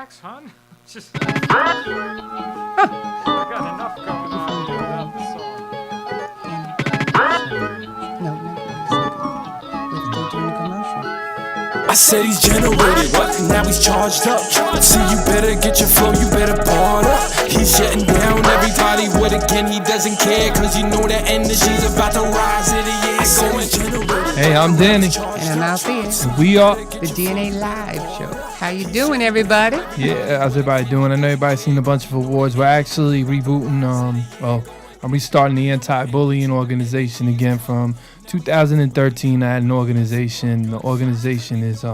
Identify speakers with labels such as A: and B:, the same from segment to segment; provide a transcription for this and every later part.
A: Hon? Just I got enough going on without the song.
B: No, we're still doing a commercial.
C: I said he's generated, what? Now he's charged up. See, you better get your flow, you better bar up. He's shutting down everybody with again, he doesn't care, cause you know that energy's about to rise in the air. Going generated.
A: Hey, I'm Danny.
B: And I'm Althea.
A: We are
B: The DNA Live Show. How you doing, everybody?
A: Yeah, how's everybody doing? I know everybody's seen a bunch of awards. We're actually rebooting, I'm restarting the anti-bullying organization again from 2013. I had an organization. The organization is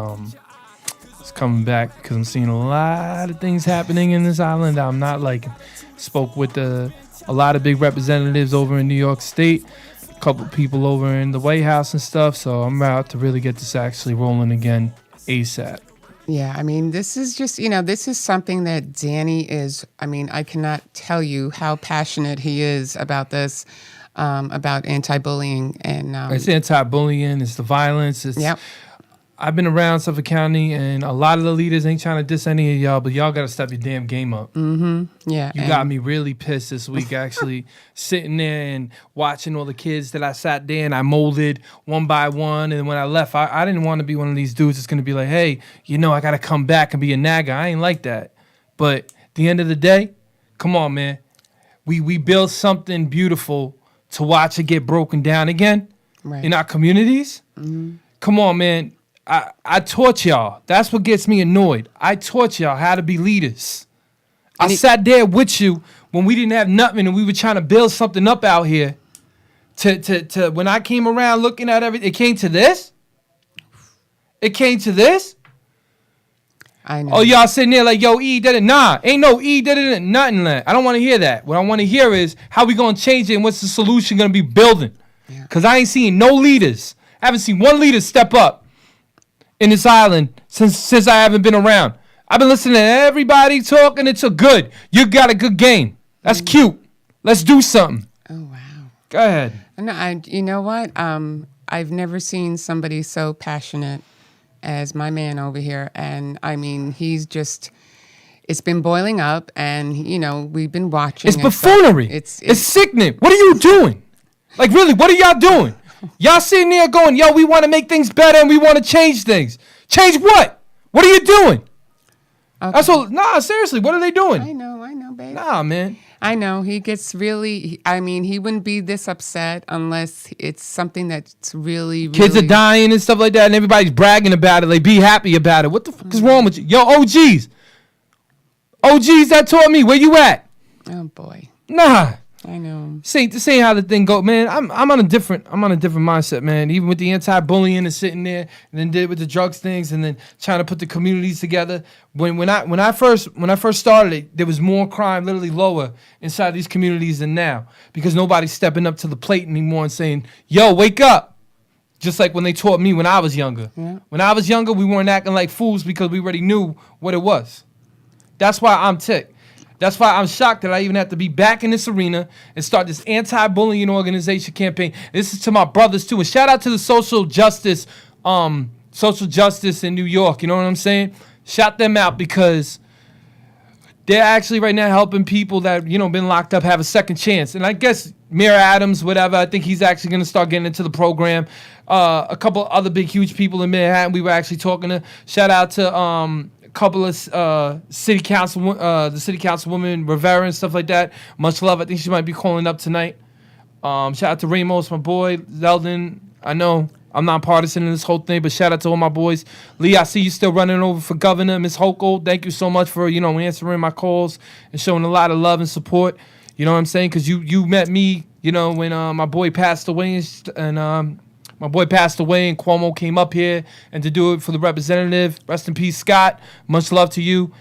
A: it's coming back because I'm seeing a lot of things happening in this island I'm not liking. Spoke with a lot of big representatives over in New York State, a couple people over in the White House and stuff, so I'm about to really get this actually rolling again ASAP.
B: Yeah, I mean, this is just, this is something that Danny is, I cannot tell you how passionate he is about this, about anti-bullying. And
A: It's anti-bullying, it's the violence.
B: Yep.
A: I've been around Suffolk County, and a lot of the leaders ain't trying to diss any of y'all, but y'all got to step your damn game up.
B: Mm-hmm. Yeah.
A: You got me really pissed this week, actually, sitting there and watching all the kids that I sat there and I molded one by one. And when I left, I didn't want to be one of these dudes that's going to be like, hey, I got to come back and be a nagger. I ain't like that. But at the end of the day, come on, man. We build something beautiful to watch it get broken down again in our communities. Mm-hmm. Come on, man. I taught y'all. That's what gets me annoyed. I taught y'all how to be leaders. I sat there with you when we didn't have nothing and we were trying to build something up out here. To when I came around looking at everything, it came to this? It came to this?
B: I know.
A: Oh, y'all sitting there like, yo, E did it. Nah, ain't no E did it. Nothing like that. I don't want to hear that. What I want to hear is how we going to change it and what's the solution going to be building. Because I ain't seen no leaders. I haven't seen one leader step up in this island since I haven't been around. I've been listening to everybody talk, and it's a good. You got a good game. That's cute. Let's do something.
B: Oh, wow.
A: Go ahead.
B: No, you know what? I've never seen somebody so passionate as my man over here. And, he's just, it's been boiling up, and, we've been watching.
A: It's buffoonery. It's sickening. What are you doing? Like, really, what are y'all doing? Y'all sitting there going, yo, we want to make things better and we want to change things. Change what? What are you doing?
B: Okay.
A: That's what. Nah, seriously, what are they doing?
B: I know, babe.
A: Nah, man.
B: I know. He gets really, he wouldn't be this upset unless it's something that's really, really.
A: Kids are dying and stuff like that, and everybody's bragging about it. Like, be happy about it. What the fuck is wrong with you? Yo, OGs. OGs that taught me. Where you at?
B: Oh, boy.
A: Nah.
B: I know.
A: This ain't how the thing go, man. I'm on a different mindset, man. Even with the anti-bullying and sitting there, and then did with the drugs things, and then trying to put the communities together. When I first started it, there was more crime, literally lower inside these communities than now, because nobody's stepping up to the plate anymore and saying, "Yo, wake up!" Just like when they taught me when I was younger.
B: Yeah.
A: When I was younger, we weren't acting like fools because we already knew what it was. That's why I'm ticked. That's why I'm shocked that I even have to be back in this arena and start this anti-bullying organization campaign. This is to my brothers too. And shout out to the social justice in New York. You know what I'm saying? Shout them out because they're actually right now helping people that, been locked up have a second chance. And I guess Mayor Adams, whatever, I think he's actually going to start getting into the program. A couple other big, huge people in Manhattan we were actually talking to. Shout out to couple of the city councilwoman Rivera and stuff like that. Much love. I think she might be calling up tonight. Shout out to Ramos, my boy Zeldin. I know I'm not partisan in this whole thing, but shout out to all my boys. Lee, I see you still running over for governor. Miss Hochul, thank you so much for answering my calls and showing a lot of love and support. You know what I'm saying? Because you met me, when my boy passed away and my boy passed away and Cuomo came up here and to do it for the representative. Rest in peace, Scott. Much love to you.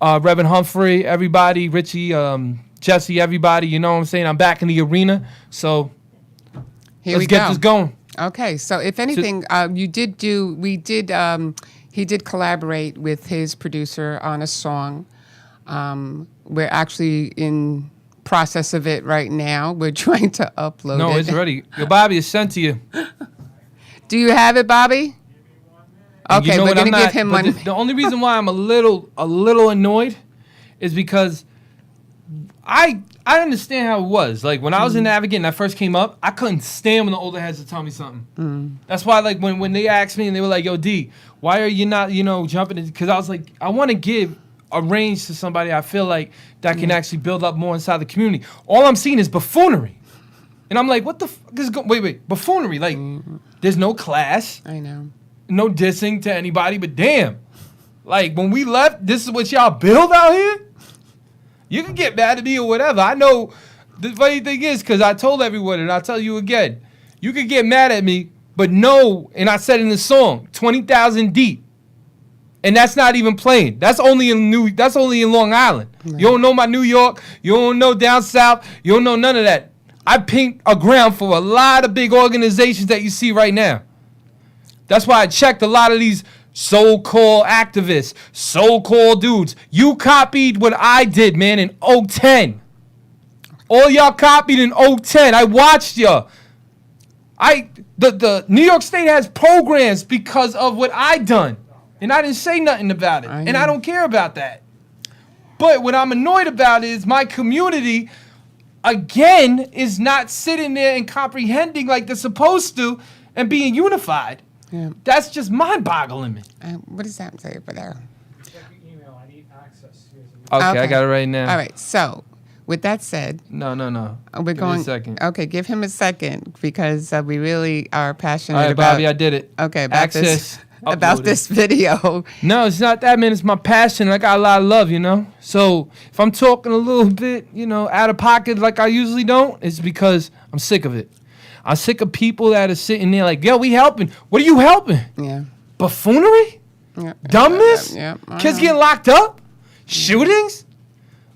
A: Reverend Humphrey, everybody, Richie, Jesse, everybody. You know what I'm saying? I'm back in the arena. So let's get this going.
B: Okay. So if anything, he did collaborate with his producer on a song. We're actually in process of it right now. We're trying to upload it.
A: No, it's ready. Your Bobby is sent to you.
B: Do you have it, Bobby?
A: And
B: Okay,
A: you know
B: we're
A: what,
B: gonna
A: I'm
B: give him
A: but
B: one.
A: The only reason why I'm a little annoyed is because I understand how it was. Like when I was in Navigate and I first came up, I couldn't stand when the older heads would tell me something. That's why, like when they asked me and they were like, "Yo, D, why are you not, jumping?" Because I was like, I want to give a range to somebody I feel like that can actually build up more inside the community. All I'm seeing is buffoonery, and I'm like, what the fuck is going? Wait, buffoonery? Like, there's no class,
B: I know.
A: no dissing to anybody, but damn, like when we left, this is what y'all build out here. You can get mad at me or whatever. I know the funny thing is, because I told everyone, and I'll tell you again, you can get mad at me, but no, and I said in the song, 20,000 deep. And that's not even playing. That's only in Long Island. Right. You don't know my New York. You don't know down south. You don't know none of that. I pink a ground for a lot of big organizations that you see right now. That's why I checked a lot of these so-called activists, so-called dudes. You copied what I did, man, in 2010. All y'all copied in 2010. I watched y'all. The New York State has programs because of what I done. And I didn't say nothing about it. And I don't care about that. But what I'm annoyed about is my community, again, is not sitting there and comprehending like they're supposed to and being unified.
B: Yeah.
A: That's just mind-boggling me.
B: What does that say over there?
D: Check your email. I need access.
A: Okay, I got it right now.
B: All right, so with that said,
A: No.
B: we're
A: Give
B: going.
A: me a second.
B: Okay, give him a second because we really are passionate
A: All right,
B: about.
A: Bobby, I did it.
B: Okay, about
A: Access.
B: about
A: Uploaded.
B: this video.
A: No, it's not that, man. It's my passion. I got a lot of love, So if I'm talking a little bit, out of pocket like I usually don't, it's because I'm sick of it. I'm sick of people that are sitting there like, yo, we helping. What are you helping?
B: Yeah.
A: Buffoonery?
B: Yeah.
A: Dumbness?
B: Yeah.
A: Kids getting locked up? Shootings?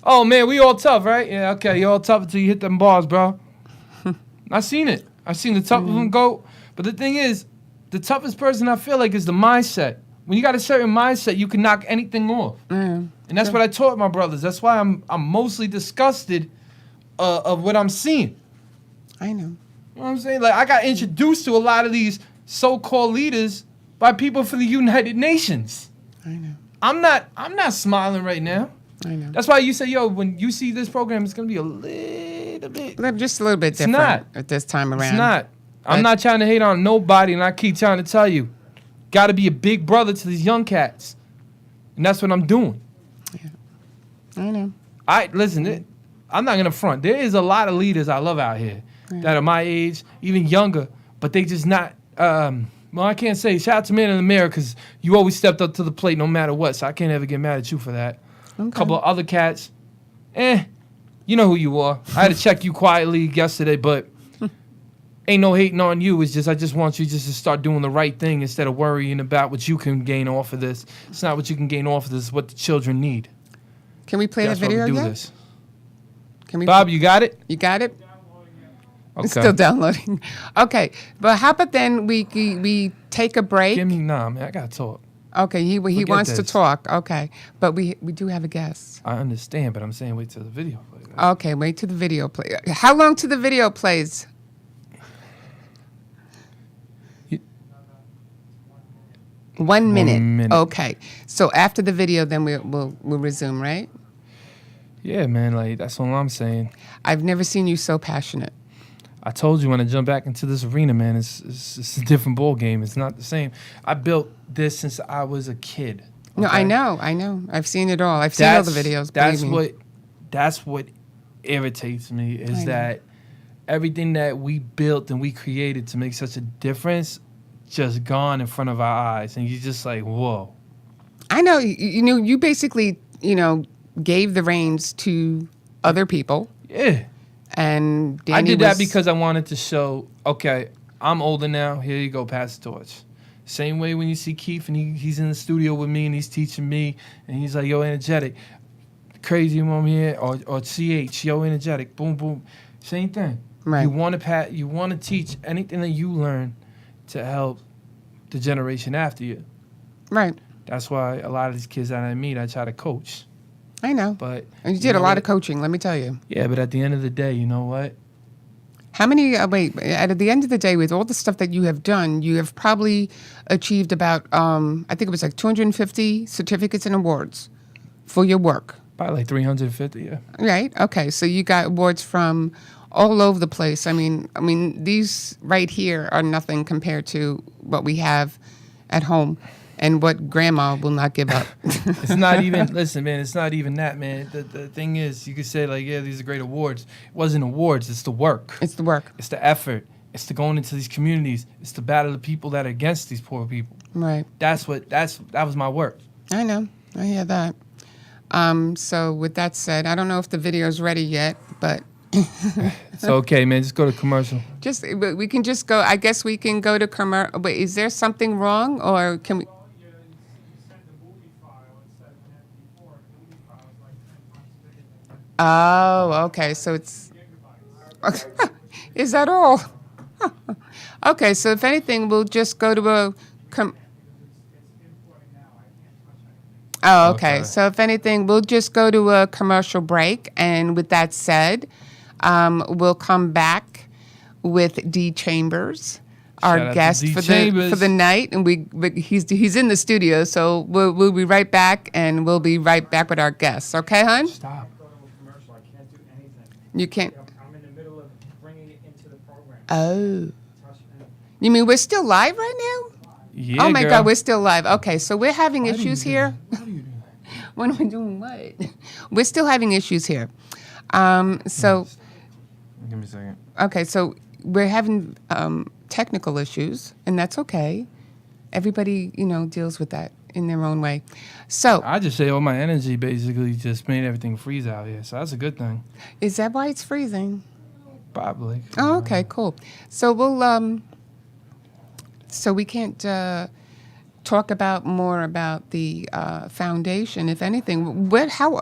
A: Oh, man, we all tough, right? Yeah, okay, you all tough until you hit them bars, bro. I seen it. I seen the tough of them go. But the thing is, the toughest person I feel like is the mindset. When you got a certain mindset, you can knock anything off. And that's what I taught my brothers. That's why I'm mostly disgusted of what I'm seeing.
B: I know.
A: You know what I'm saying? Like, I got introduced to a lot of these so-called leaders by people from the United Nations.
B: I know.
A: I'm not smiling right now.
B: I know.
A: That's why you say, yo, when you see this program, it's gonna be a little bit.
B: Just a little bit different
A: not.
B: at this time around.
A: It's not. I'm not trying to hate on nobody, and I keep trying to tell you, got to be a big brother to these young cats, and that's what I'm doing.
B: Yeah. I know.
A: Listen. I'm not gonna front. There is a lot of leaders I love out here that are my age, even younger, but they just not. Well, I can't say. Shout out to Man in the Mirror because you always stepped up to the plate no matter what, so I can't ever get mad at you for that.
B: Okay.
A: A couple of other cats, you know who you are. I had to check you quietly yesterday, but ain't no hating on you. It's just I just want you just to start doing the right thing instead of worrying about what you can gain off of this. It's not what you can gain off of this. It's what the children need.
B: Can we play
A: That's
B: the video
A: why we do
B: yet?
A: this.
B: Can we?
A: Bob, you got it?
B: You got it?
A: Okay.
B: It's still downloading. Okay, but how about then we take a break?
A: Man. I gotta talk.
B: Okay, he
A: Forget
B: wants to
A: this.
B: talk. Okay, but we do have a guest.
A: I understand, but I'm saying wait till the video plays.
B: Okay, wait till the video play. How long till the video plays? One minute. Okay, so after the video, then we'll resume, right?
A: Yeah, man. Like that's all I'm saying.
B: I've never seen you so passionate.
A: I told you when I jump back into this arena, man, it's a different ball game. It's not the same. I built this since I was a kid.
B: No,
A: okay?
B: I know. I've seen it all. I've seen all the videos.
A: That's what irritates me is that everything that we built and we created to make such a difference just gone in front of our eyes, and you're just like, whoa.
B: I know. You basically, gave the reins to other people.
A: Yeah.
B: And Danny
A: I did that because I wanted to show, okay, I'm older now. Here you go, pass the torch. Same way when you see Keith and he's in the studio with me and he's teaching me and he's like, yo, energetic. Crazy mom here or CH, yo, energetic, boom, boom. Same thing.
B: Right.
A: You want to teach anything that you learn to help the generation after you.
B: Right.
A: That's why a lot of these kids that I meet, I try to coach.
B: I know.
A: But
B: And you did a lot of coaching, let me tell you.
A: Yeah, but at the end of the day, you know what?
B: How many, wait, at the end of the day, with all the stuff that you have done, you have probably achieved about, I think it was like 250 certificates and awards for your work.
A: Probably like 350, yeah.
B: Right. Okay. So you got awards from all over the place. I mean, these right here are nothing compared to what we have at home and what grandma will not give up.
A: It's not even, listen, man, it's not even that, man. The thing is, you could say, like, yeah, these are great awards. It wasn't awards. It's the work.
B: It's the work.
A: It's the effort. It's the going into these communities. It's the battle of the people that are against these poor people.
B: Right.
A: That was my work.
B: I know. I hear that. So with that said, I don't know if the video's ready yet, but
A: It's okay, man. Just go to commercial.
B: we can just go. I guess we can go to commercial. But is there something wrong, or can we?
D: You sent the movie file instead of an MP4. The movie file is like 10 times bigger than
B: Oh, okay. So it's. Is that all? Okay. So if anything, we'll just go to a.
D: it's importing now. I can't touch anything.
B: Oh, okay.
A: Okay.
B: So if anything, we'll just go to a commercial break. And with that said, we'll come back with D.Chamberz,
A: Shout out
B: our
A: to
B: guest
A: D.Chamberz.
B: for the night, and he's in the studio. So we'll be right back, and we'll be right back with our guests. Okay, hon?
A: Stop.
D: Go to a commercial. I can't do anything.
B: You can't.
D: I'm in the middle of bringing it into the program.
B: Oh.
D: Touch anything.
B: You mean we're still live right now?
A: Yeah,
B: Oh my
A: girl.
B: God, we're still live. Okay, so we're having
A: Why do you
B: issues
A: do
B: here.
A: that? Why do you do that?
B: When we're doing what? We're still having issues here. So,
A: Give me a second.
B: okay, so we're having technical issues, and that's okay. Everybody, deals with that in their own way. So,
A: I just say all my energy basically just made everything freeze out here, so that's a good thing.
B: is that why it's freezing?
A: Probably.
B: Oh, okay, cool. So we'll, so we can't talk about more about the foundation, if anything. How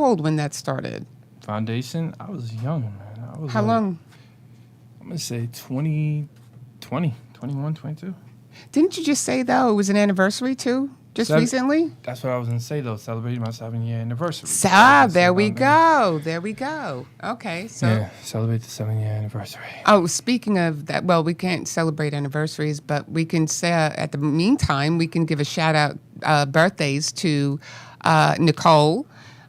B: old when that started?
A: Foundation, I was young, man. I was
B: How
A: like,
B: long?
A: I'm going to say 20, 21, 22.
B: Didn't you just say, though, it was an anniversary, too? Just recently?
A: That's what I was going to say, though. Celebrating my 7-year anniversary.
B: There we go. There we go. Okay, so.
A: Yeah, celebrate the 7-year anniversary.
B: Oh, speaking of that, well, we can't celebrate anniversaries, but we can say, at the meantime, we can give a shout out birthdays to Nicole,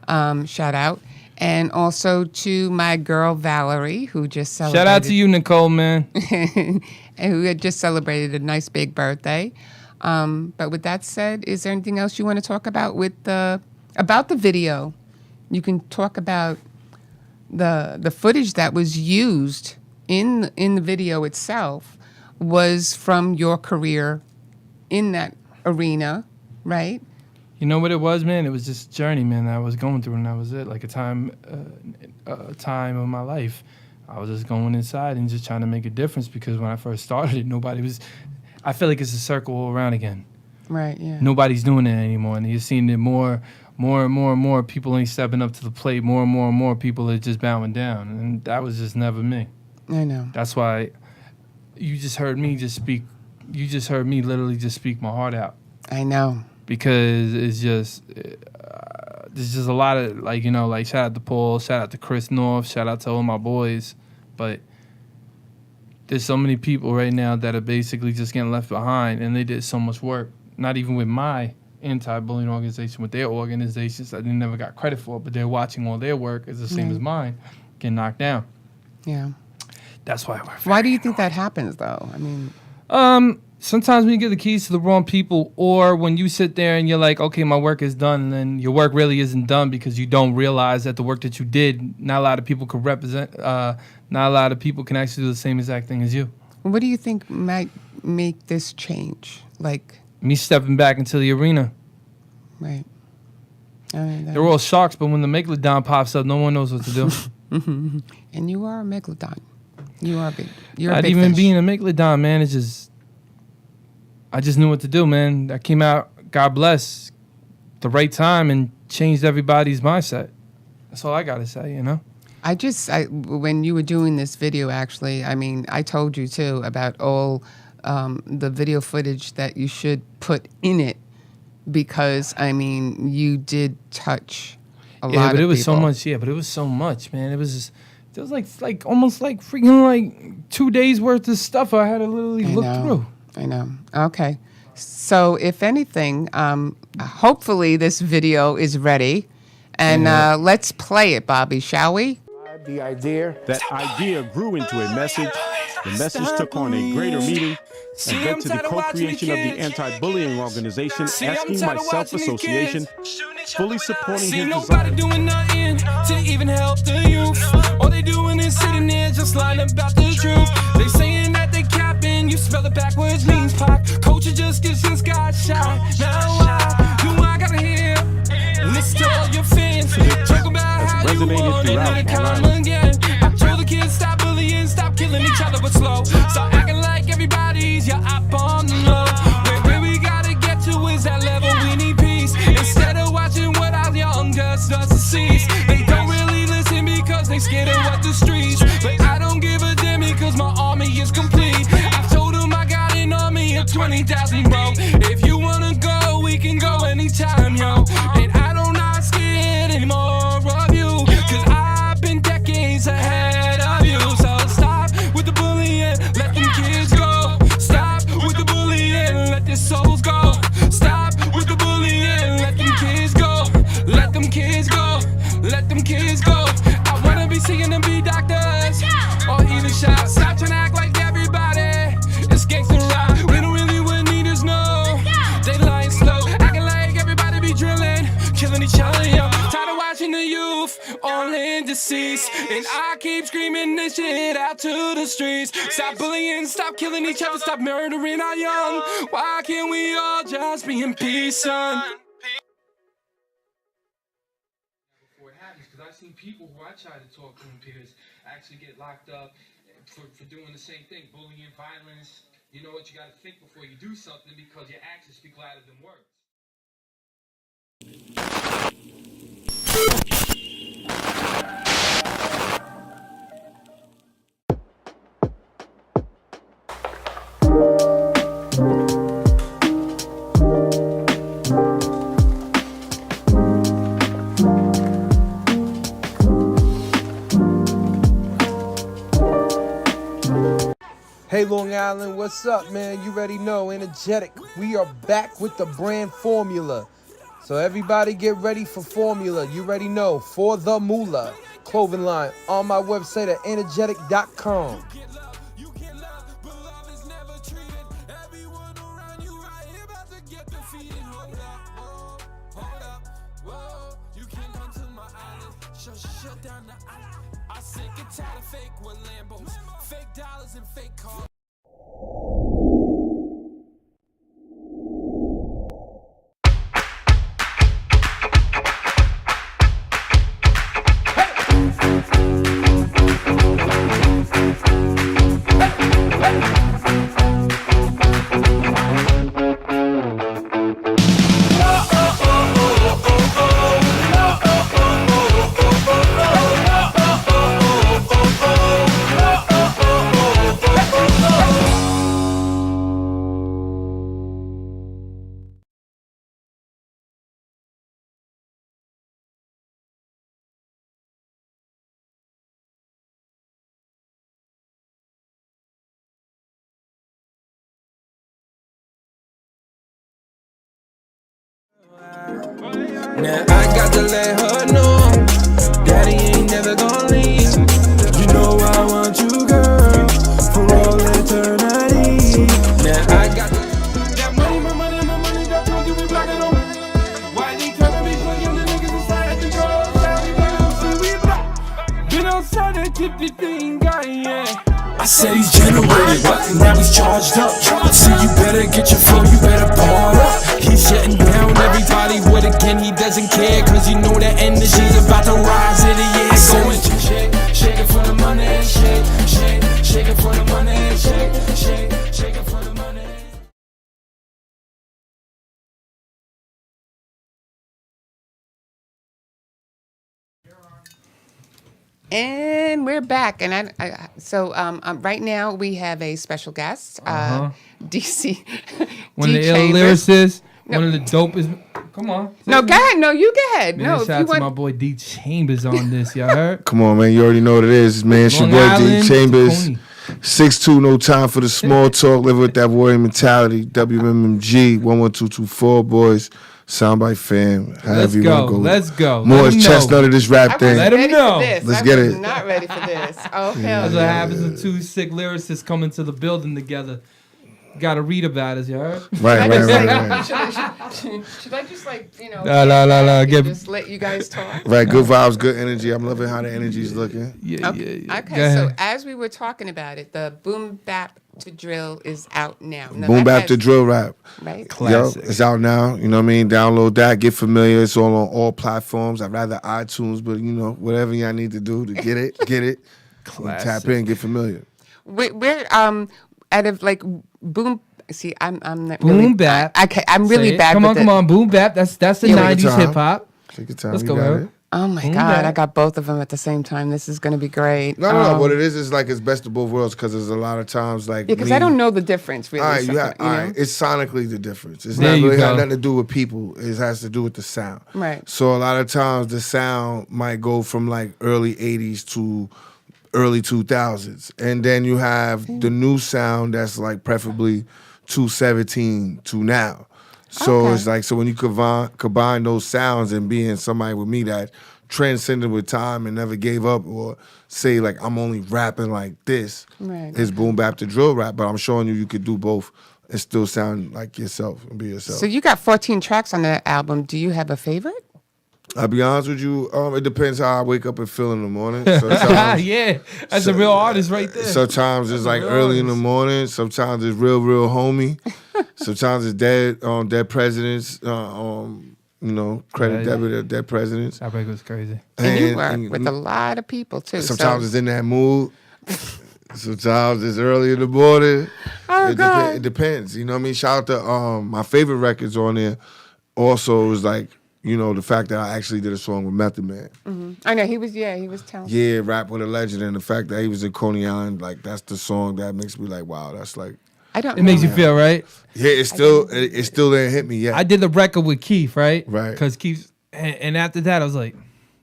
B: shout out, and also to my girl Valerie, who just celebrated.
A: Shout out to you, Nicole, man.
B: And who had just celebrated a nice big birthday. But with that said, is there anything else you want to talk about about the video? You can talk about the footage that was used in the video itself was from your career in that arena, right?
A: You know what it was, man? It was just a journey, man, that I was going through, and that was it. Like a time of my life. I was just going inside and just trying to make a difference, because when I first started it, nobody was... I feel like it's a circle all around again.
B: Right, yeah.
A: Nobody's doing it anymore, and you're seeing it more and more. People ain't stepping up to the plate. More and more people are just bowing down, and that was just never me.
B: I know.
A: That's why you just heard me just speak. You just heard me literally just speak my heart out.
B: I know.
A: Because it's just, there's just a lot of, like shout out to Paul, shout out to Chris North, shout out to all my boys. But there's so many people right now that are basically just getting left behind, and they did so much work, not even with my anti-bullying organization, with their organizations that they never got credit for, but they're watching all their work is the same as mine, getting knocked down.
B: Yeah.
A: That's why we're
B: Why do you think that happens, though? I mean...
A: Sometimes when you give the keys to the wrong people, or when you sit there and you're like, okay, my work is done, and then your work really isn't done because you don't realize that the work that you did, not a lot of people could represent, not a lot of people can actually do the same exact thing as you.
B: What do you think might make this change? Like...
A: Me stepping back into the arena.
B: Right.
A: They're all sharks, but when the megalodon pops up, no one knows what to do.
B: And you are a megalodon. You are big. You're a
A: Not
B: big
A: even
B: fish.
A: being a megalodon, man. It's just, I just knew what to do, man. I came out, God bless, the right time and changed everybody's mindset. That's all I got to say, you know?
B: When you were doing this video, actually, I mean, I told you too about all the video footage that you should put in it, because, I mean, you did touch a lot of people.
A: Yeah, but it was so much, man. It was just, there was like almost like freaking like 2 days worth of stuff I had to literally look through.
B: I know. Okay. So if anything, hopefully this video is ready. And let's play it, Bobby, shall we?
E: The idea.
F: That idea grew into a message. The message took on a greater meaning and led to the co-creation of the anti-bullying organization, Asking Myself Association, fully supporting his
C: nobody
F: desire.
C: doing nothing to even help the youth. All they doing is sitting there just lying about the truth. They saying that they capping, you spell it backwards means pop. Culture just got shot. Now why do I gotta hear? Listen to all your fans talk about how you want it to come again. I told the kids stop bullying, stop killing each other, but slow. Stop acting like everybody's your up on the low. Where we gotta get to is that level. We need peace instead of watching what our younger starts to see. They don't really listen because they scared of what the streets. But I don't give a damn because my army is complete. I told them I got an army of 20,000, bro. If you wanna go, we can go anytime, yo. And I don't not scared anymore of you, cause I've been decades ahead of you. So stop with the bullying, let them kids go. Stop with the bullying, let their souls go. Stop with the bullying, let them kids go. Let them kids go, let them kids go. I wanna be seeing them be doctors or even shots. Stop trying to act like everybody is gangster rock. We don't really want need is no. They lying slow, acting like everybody be drilling, killing each other, yo. Tired of watching the youth all in deceased, and I keep screaming this shit out to the streets. Stop bullying, stop killing each other, stop murdering our young. Why can't we all just be in peace, son?
A: Before it happens, because I've seen people who I try to talk to in peers actually get locked up for doing the same thing, bullying, violence. You know what, you got to think before you do something because your actions speak louder than words. Hey Long Island, what's up, man? You already know, energetic. We are back with the brand formula. So everybody get ready for formula. You already know, for the moolah clothing line on my website at energetic.com.
C: I sick and tired of fake with Lambos, fake dollars and fake cars. Now I got to let her know Daddy ain't never gonna leave. You know I want you, girl, for all eternity. Now I got that money, my money, my money, that drug you be blocking on. Why they tryna be putting the niggas inside the drugs? Been outside that tip the thing, guy, yeah. I said he's generated, now he's charged up. So you better get your flow, you better bar up. He's shutting down everybody with again, he doesn't care. Cause you know that energy's about to rise in the air. Going shake it for the money, shake it for the money, shake it for the money.
B: And we're back. And right now we have a special guest, DC.
A: One of the ill
B: D.Chamberz.
A: lyricists, one of the dopest Come on.
B: No, go ahead. No, you go ahead.
A: Man,
B: No,
A: shout
B: if
A: out
B: you
A: to my
B: want.
A: boy D.Chamberz on this. Y'all heard?
E: Come on, man. You already know what it is, man. It's your
A: Long
E: boy
A: Island,
E: D.Chamberz.
A: Tacony.
E: 6'2", no time for the small talk. Live with that warrior mentality. WMMG 11224 boys. Soundbite fam. However you want to go.
A: Let's go.
E: More
A: Let 'em
E: chestnut
A: know.
E: of this rap thing.
A: Let 'em
B: ready
A: know.
B: For this.
E: Let's
B: I
E: get
B: was
E: it.
B: Not ready for this. Oh hell
A: That's
B: yeah.
A: what happens when two sick lyricists come into the building together. Got to read about us, you heard?
E: Right.
B: Should I just
A: La.
B: just let you guys talk?
E: Right, good vibes, good energy. I'm loving how the energy's looking.
A: Yeah.
B: Okay,
A: Go
B: so
A: ahead.
B: as we were talking about it, the Boom Bap to Drill is out now.
E: Boom Bap to Drill Rap.
B: Right?
A: Classic.
E: Yo, it's out now. You know what I mean? Download that. Get familiar. It's all on all platforms. I'd rather iTunes, but whatever y'all need to do to get it, get it.
A: Classic.
E: Tap in, get familiar.
B: We're out of like Boom. See, I'm not
A: Boom
B: really,
A: Bap.
B: I'm
A: Say
B: really
A: it.
B: bad.
A: Come
B: with
A: on. Boom Bap. That's the
E: Take your
A: 90s
E: time.
A: hip hop.
E: Take your time.
A: Let's
E: You
A: go,
E: got
A: Eric.
E: it.
B: Oh my
A: Boom
B: God,
A: Bap.
B: I got both of them at the same time. This is gonna be great.
E: No. What it is like it's best of both worlds because there's a lot of times like.
B: Yeah, because
E: me-
B: I don't know the difference really.
E: All right,
B: so-
E: all right. It's sonically the difference. It's
A: There
E: not
A: you
E: really
A: go.
E: got nothing to do with people. It has to do with the sound.
B: Right.
E: So a lot of times the sound might go from like early 80s to early 2000s. And then you have the new sound that's like preferably 217 to now. So
B: Okay.
E: it's like, so when you combine those sounds and being somebody with me that transcended with time and never gave up or say like, I'm only rapping like this,
B: Right.
E: it's Boom Bap to Drill Rap. But I'm showing you could do both and still sound like yourself and be yourself.
B: So you got 14 tracks on that album. Do you have a favorite?
E: I'll be honest with you, it depends how I wake up and feel in the morning. Sometimes,
A: Yeah. That's a real artist right there.
E: sometimes it's like early in the morning. Sometimes it's real homie. Sometimes it's dead presidents. Credit debit at dead presidents.
A: That break was crazy.
B: And you work
E: and
B: with a lot of people too.
E: Sometimes
B: so.
E: it's in that mood. Sometimes it's early in the morning.
B: Oh, God.
E: It depends. You know what I mean? Shout out to my favorite records on there. Also is like, the fact that I actually did a song with Method Man.
B: I know he was talented.
E: Yeah, Rap with a Legend, and the fact that he was in Coney Island, like that's the song that makes me like, wow, that's like,
B: I don't.
A: It makes you
B: know.
A: feel right.
E: yeah, it still didn't hit me yet.
A: I did the record with Keith, right?
E: Right.
A: Because Keith, and after that, I was like,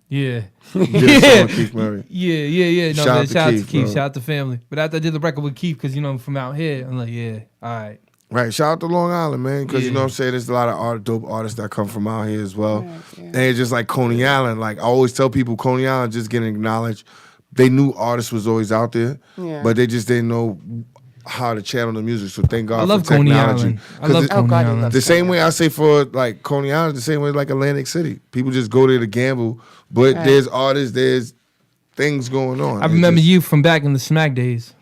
A: yeah.
E: You did a song with Keith Murray.
A: Yeah. No,
E: Shout
A: man,
E: out to
A: shout out to
E: Keith,
A: Keith.
E: bro.
A: Shout out to family. But after I did the record with Keith, because, I'm from out here, I'm like, yeah, all right.
E: Right, shout out to Long Island, man, because you
A: Yeah.
E: know what I'm saying, there's a lot of dope artists that come from out here as well.
B: Right, yeah.
E: And it's just like Coney Island, like I always tell people, Coney Island just getting acknowledged. They knew artists was always out there,
B: Yeah.
E: but they just didn't know how to channel the music. So thank God
A: I love
E: for
A: Coney
E: technology.
A: Island. I
E: 'Cause
A: love
E: it-
A: Coney
B: God, you
A: Island.
B: love
E: the same way I say for like Coney Island, the same way like Atlantic City. People just go there to gamble, but
B: Right.
E: there's artists, there's things going on.
A: I
E: It's
A: remember
E: just-
A: you from back in the Smack days.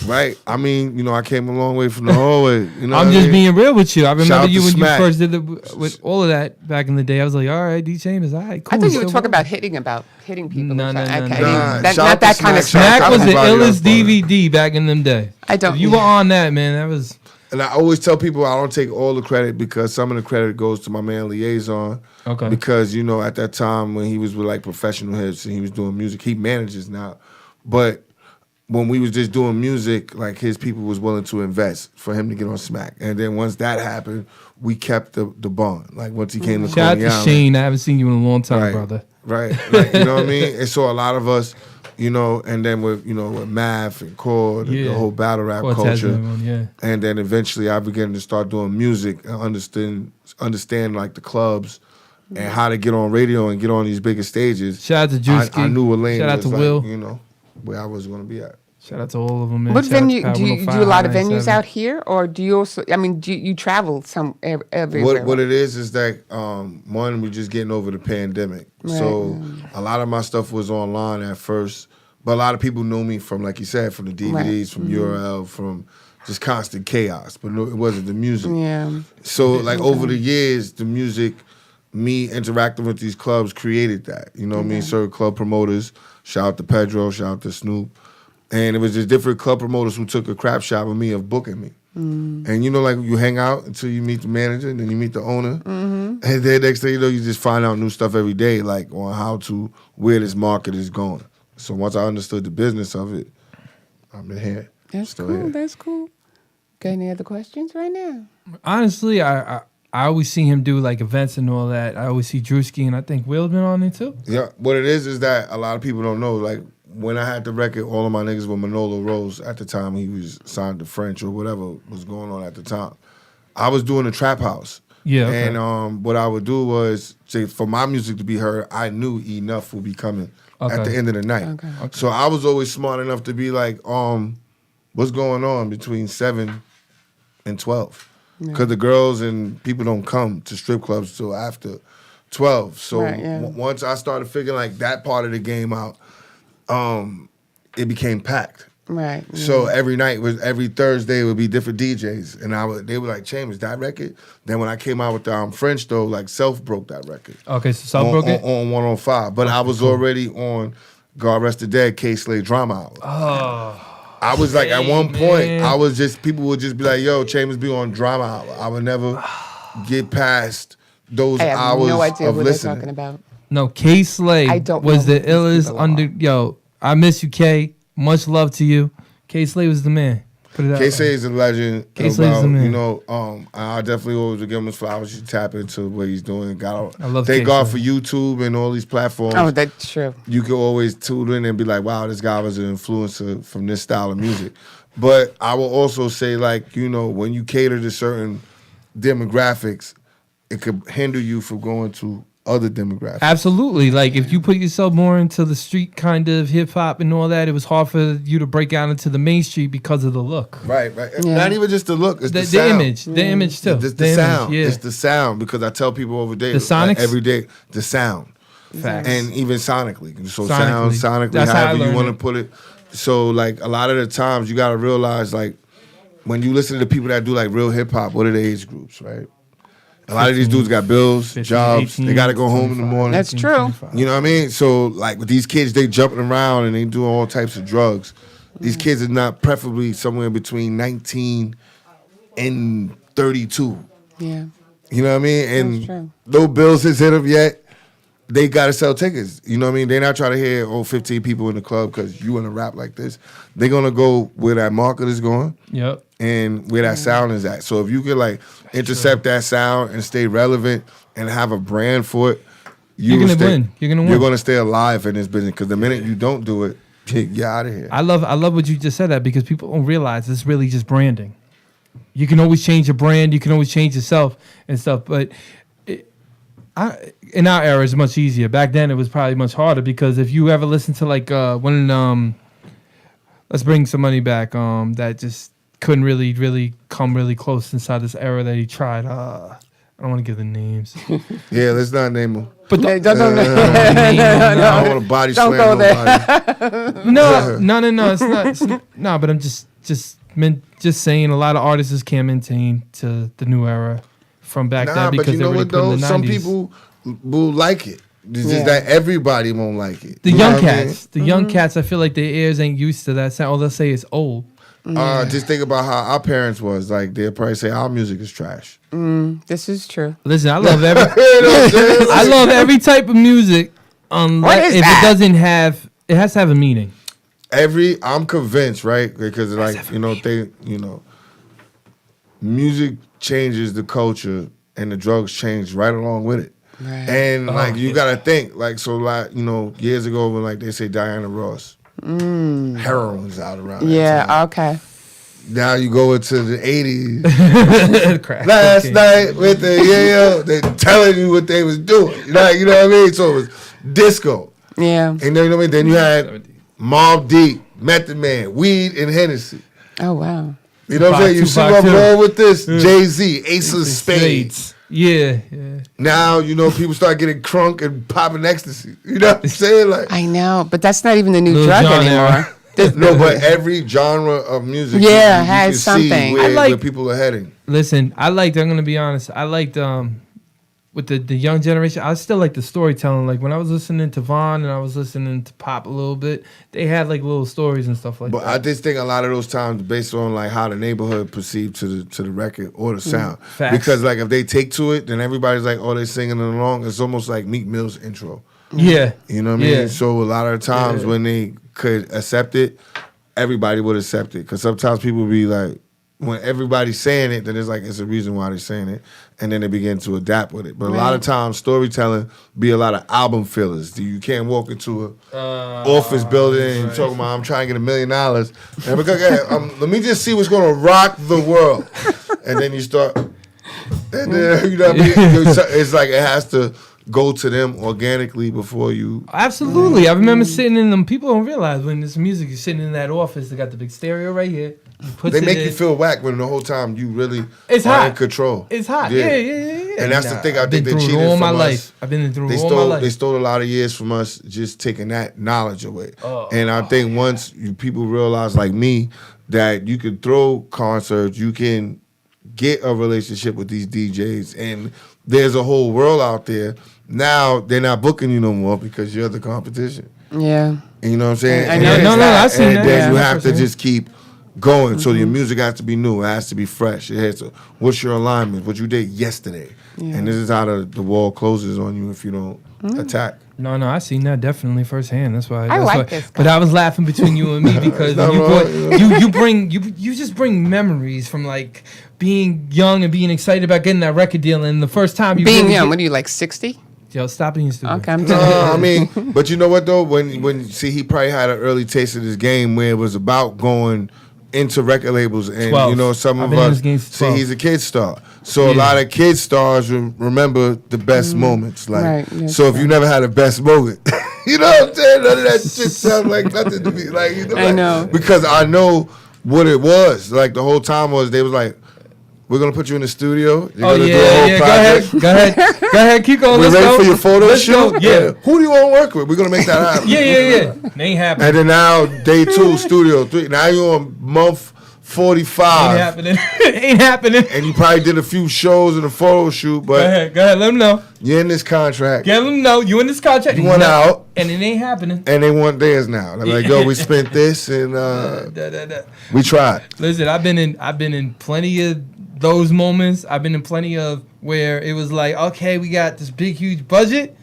E: Right. I mean, I came a long way from the hallway. You know
A: I'm
E: what I
A: just
E: mean?
A: being real with you. I
E: Shout
A: remember
E: out
A: you
E: to
A: when
E: Smack.
A: you first did with all of that back in the day. I was like, all right, D.Chamberz, all right, cool.
B: I thought you were
A: So
B: talking
A: what?
B: about hitting people.
A: No,
B: or
A: no,
B: something.
A: no,
B: Okay.
A: no.
E: Nah,
B: Not
E: shout out
B: that
E: to
B: kind of
E: Smack.
B: stuff.
A: Smack was the
E: Everybody else
A: illest
E: on it.
A: DVD back in them day.
B: I don't-
A: If you were on that, man, that was.
E: And I always tell people I don't take all the credit because some of the credit goes to my man Liaison.
A: Okay.
E: Because, at that time when he was with like professional hits and he was doing music, he manages now. But when we was just doing music, like his people was willing to invest for him to get on Smack. And then once that happened, we kept the bond. Like once he came to
A: Shout out
E: Coney
A: to
E: Island.
A: Shane. I haven't seen you in a long time,
E: Right,
A: brother.
E: right. Like, you know what I mean? And so a lot of us, and then with math and chord,
A: Yeah.
E: the whole battle rap
A: Cortez
E: culture.
A: and everyone, yeah.
E: And then eventually I began to start doing music and understand like the clubs and how to get on radio and get on these bigger stages.
A: Shout out to Juicy.
E: I knew a lane
A: Shout out
E: was
A: to
E: like,
A: Will.
E: where I was going to be at.
A: Shout out to all of them, man.
B: What
A: Shout out to
B: venue
A: Power
B: do you
A: 105,
B: do? A lot of venues
A: 97.
B: out here, or do you also? I mean, do you travel everywhere?
E: What it is that one, we're just getting over the pandemic. So a lot of my stuff was online at first, but a lot of people knew me from, like you said, from the DVDs,
B: Right.
E: from URL, from just constant chaos. But no, it wasn't the music.
B: Yeah.
E: So like over the years, the music, me interacting with these clubs created that. You know what I mean? Certain club promoters, shout out to Pedro, shout out to Snoop. And it was just different club promoters who took a crap shot with me of booking me. And like you hang out until you meet the manager and then you meet the owner. And then next thing you know, you just find out new stuff every day, like on where this market is going. So once I understood the business of it, I'm in here.
B: That's
E: Still
B: cool.
E: here.
B: That's cool. Got any other questions right now?
A: Honestly, I I always see him do like events and all that. I always see Drewski, and I think Will's been on it too.
E: Yeah, what it is that a lot of people don't know. Like when I had the record, all of my niggas were Manolo Rose at the time. He was signed to French or whatever was going on at the time. I was doing a trap house.
A: Yeah. Okay.
E: And what I would do was, say, for my music to be heard, I knew Enough would be coming at the end of the night.
B: Okay.
E: So I was always smart enough to be like, what's going on between 7 and 12? Because the girls and people don't come to strip clubs till after 12. So once I started figuring like that part of the game out, it became packed.
B: Right.
E: So every Thursday it would be different DJs, and they were like, "Chambers, that record." Then when I came out with the French though, like Self broke that record.
A: Okay, so Self broke it
E: on 105, but I was already on God Rest the Dead, K-Slay Drama Hour.
A: Oh,
E: I was like, at one point, I was just, people would just be like, "Yo, Chambers be on Drama Hour." I would never get past those hours
B: I have no idea
E: of
B: what
E: listening.
B: they're talking about.
A: no, K-Slay
B: I don't
A: was
B: know
A: the
B: who these
A: illest
B: people
A: under.
B: are.
A: Yo, I miss you, K. Much love to you. K-Slay was the man. Put it out.
E: K-Slay is a legend.
A: K-Slay is the man.
E: You know, I definitely always would give him his flowers. You tap into what he's doing.
A: I love
E: Thank God for
A: K-Slay.
E: YouTube and all these platforms.
B: Oh, that's true.
E: You can always tune in and be like, wow, this guy was an influencer from this style of music. But I will also say, like, you know, when you cater to certain demographics, it could hinder you from going to other demographics.
A: Absolutely. Like if you put yourself more into the street kind of hip hop and all that, it was hard for you to break out into the main street because of the look.
E: Right.
B: Yeah.
E: Not even just the look, it's the
A: The
E: sound.
A: image. The image too.
E: The
A: image,
E: sound.
A: yeah.
E: It's the sound, because I tell people over there,
A: The sonics?
E: every day, the sound.
A: Facts.
E: And even sonically. So
A: Sonically.
E: sonically,
A: That's how I
E: however you
A: learned
E: want to
A: it.
E: put it. So like a lot of the times you got to realize, like, when you listen to the people that do like real hip hop, what are the age groups, right? A lot of these dudes got bills,
A: 15,
E: jobs.
A: 18,
E: they got to go home in the
A: 25.
E: morning.
B: That's true.
E: You know what I mean? So like with these kids, they jumping around and they doing all types of drugs. These kids are not preferably somewhere between 19 and 32.
B: Yeah.
E: You know what I mean?
B: That's
E: And
B: true.
E: no bills has hit them yet. They got to sell tickets. You know what I mean? They're not trying to hear, 15 people in the club because you want to rap like this. They're going to go where that market is going
A: Yep.
E: and where that sound is at. So if you could like intercept that sound and stay relevant and have a brand for it,
A: You're gonna win. You're gonna win.
E: You're gonna stay alive in this business, because the minute you don't do it, you're out of here.
A: I love what you just said, that because people don't realize it's really just branding. You can always change your brand, you can always change yourself and stuff, but in our era it's much easier. Back then it was probably much harder, because if you ever listen to like when let's bring somebody back that just couldn't really come really close inside this era that he tried. I don't want to give the names.
E: Yeah, let's not name them.
A: But
B: Don't
E: I don't want to body
B: Don't
E: slam
B: go there.
E: nobody.
A: no, it's not. No, but I'm just saying, a lot of artists can't maintain to the new era from back then, because
E: but you
A: they
E: know
A: already
E: what
A: put in
E: though?
A: the 90s.
E: Some people will like it. It's
B: Yeah.
E: just that everybody won't like it.
A: The
E: You know
A: young
E: what I mean?
A: cats, the young cats, I feel like their ears ain't used to that sound. Or they'll say it's old.
E: Just think about how our parents was. Like, they'll probably say our music is trash.
B: This is true.
A: Listen, I love every
E: You know what I'm saying?
A: I love every type of music,
B: What
A: unless
B: is
A: if
B: that?
A: it doesn't have, it has to have a meaning.
E: I'm convinced, right? Because like, music changes the culture and the drugs change right along with it.
B: Right.
E: And like, you gotta think, like, so like, years ago when like they say Diana Ross, heroin's out around. that time.
B: Yeah, okay.
E: Now you go into the 80s.
A: Crack
E: Last
A: cocaine.
E: night with the they telling you what they was doing. Like, you know what I mean? So it was disco.
B: Yeah.
E: And then, you know what I mean? Then you had Mobb Deep, Method Man, Weed, and Hennessy.
B: Oh, wow.
E: You know what I'm saying? You see
A: Tupac
E: what I'm
A: too.
E: going with this? Jay-Z, Ace of Spades.
A: Yeah.
E: Now, people start getting crunk and popping ecstasy. You know what I'm saying? Like,
B: I know, but that's not even the new
A: Lil
B: drug
A: Jon
B: anymore.
E: no, but every genre of music,
B: Yeah,
E: you
B: has
E: can
B: something.
E: see
A: I like-
E: where people are heading.
A: Listen, I'm gonna be honest. I liked with the young generation, I still like the storytelling. Like when I was listening to Vaughn and I was listening to Pop a little bit, they had like little stories and stuff like
E: But
A: that.
E: I just think a lot of those times based on like how the neighborhood perceived to the record or the sound.
A: Facts.
E: Because like if they take to it, then everybody's like, oh, they're singing along. It's almost like Meek Mill's intro.
A: Yeah.
E: You know what I mean?
A: Yeah.
E: So a lot of times when they could accept it, everybody would accept it. Because sometimes people be like, when everybody's saying it, then it's like it's a reason why they're saying it, and then they begin to adapt with it. But a lot of times, storytelling be a lot of album fillers. You can't walk into a office building and talk about I'm trying to get $1 million, and because let me just see what's gonna rock the world, and then you start, and then you know what I mean. It's like it has to go to them organically before you.
A: Absolutely. I remember sitting in them. People don't realize when this music is sitting in that office, they got the big stereo right here.
E: They make you feel whack when the whole time you really
A: it's
E: are
A: hot.
E: in control.
A: It's hot. Yeah.
E: And that's the thing. I think they cheated
A: all
E: from
A: my
E: us.
A: life. I've been through
E: They
A: all my life.
E: They stole a lot of years from us, just taking that knowledge away. And I think once people realize, like me, that you can throw concerts, you can get a relationship with these DJs, and there's a whole world out there. Now they're not booking you no more because you're the competition.
B: Yeah.
E: And you know what I'm saying?
B: I know.
A: I seen
E: and
A: that.
E: then you have to
A: 100%.
E: just keep going. So your music has to be new. It has to be fresh. It has to. What's your alignment? What you did yesterday? And this is how the wall closes on you if you don't attack.
A: No, I seen that definitely firsthand. That's why.
B: I like this guy.
A: But I was laughing between you and me because you just bring memories from like being young and being excited about getting that record deal, and the first time you
B: Being
A: really
B: young, what are you, like 60?
A: Yo, stop being stupid.
B: Okay, I'm
E: No,
B: done.
E: I mean, but you know what though? When he probably had an early taste of this game where it was about going into record labels, and
A: 12.
E: you know some
A: I've
E: of
A: been in
E: us
A: this game since 12.
E: he's a kid star, so a lot of kid stars remember the best moments. Like,
B: Right, yes,
E: so if you never had a best moment, you know what I'm saying? None of that shit sounds like nothing to me. Like, you know,
B: I know.
E: because I know what it was. Like the whole time they was like, we're gonna put you in the studio. You're
A: Oh
E: gonna do a whole
A: yeah.
E: project.
A: Go ahead. Keep going.
E: We're
A: Let's
E: ready
A: go.
E: for your photo
A: Let's
E: shoot.
A: go. Yeah.
E: Who do you want to work with? We're gonna make that happen.
A: Yeah. It ain't happening.
E: And then now day 2, studio 3. Now you're on month 45.
A: Ain't happening. Ain't happening.
E: And you probably did a few shows and a photo shoot,
A: Go
E: but
A: ahead. Let them know.
E: you're in this contract.
A: Let them know you in this contract.
E: You want out,
A: and it ain't happening.
E: and they want theirs now. They're like, yo, we spent this, and we tried.
A: Listen, I've been in plenty of those moments. I've been in plenty of where it was like, okay, we got this big, huge budget.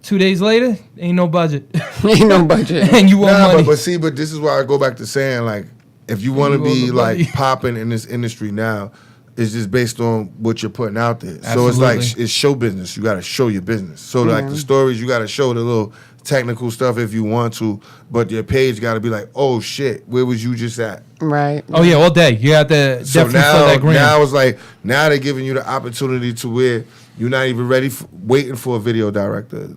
A: 2 days later, ain't no budget.
B: Ain't no budget.
A: And you want money.
E: But this is why I go back to saying, like, if you want to be
A: the
E: like
A: money.
E: popping in this industry now, it's just based on what you're putting out there. So it's
A: Absolutely.
E: like it's show business. You got to show your business. So like the stories, you got to show the little technical stuff if you want to, but your page got to be like, oh shit, where was you just at?
B: Right.
A: Oh yeah, all day. You have to
E: So
A: definitely fill that gram.
E: now it's like now they're giving you the opportunity to where you're not even ready waiting for a video director.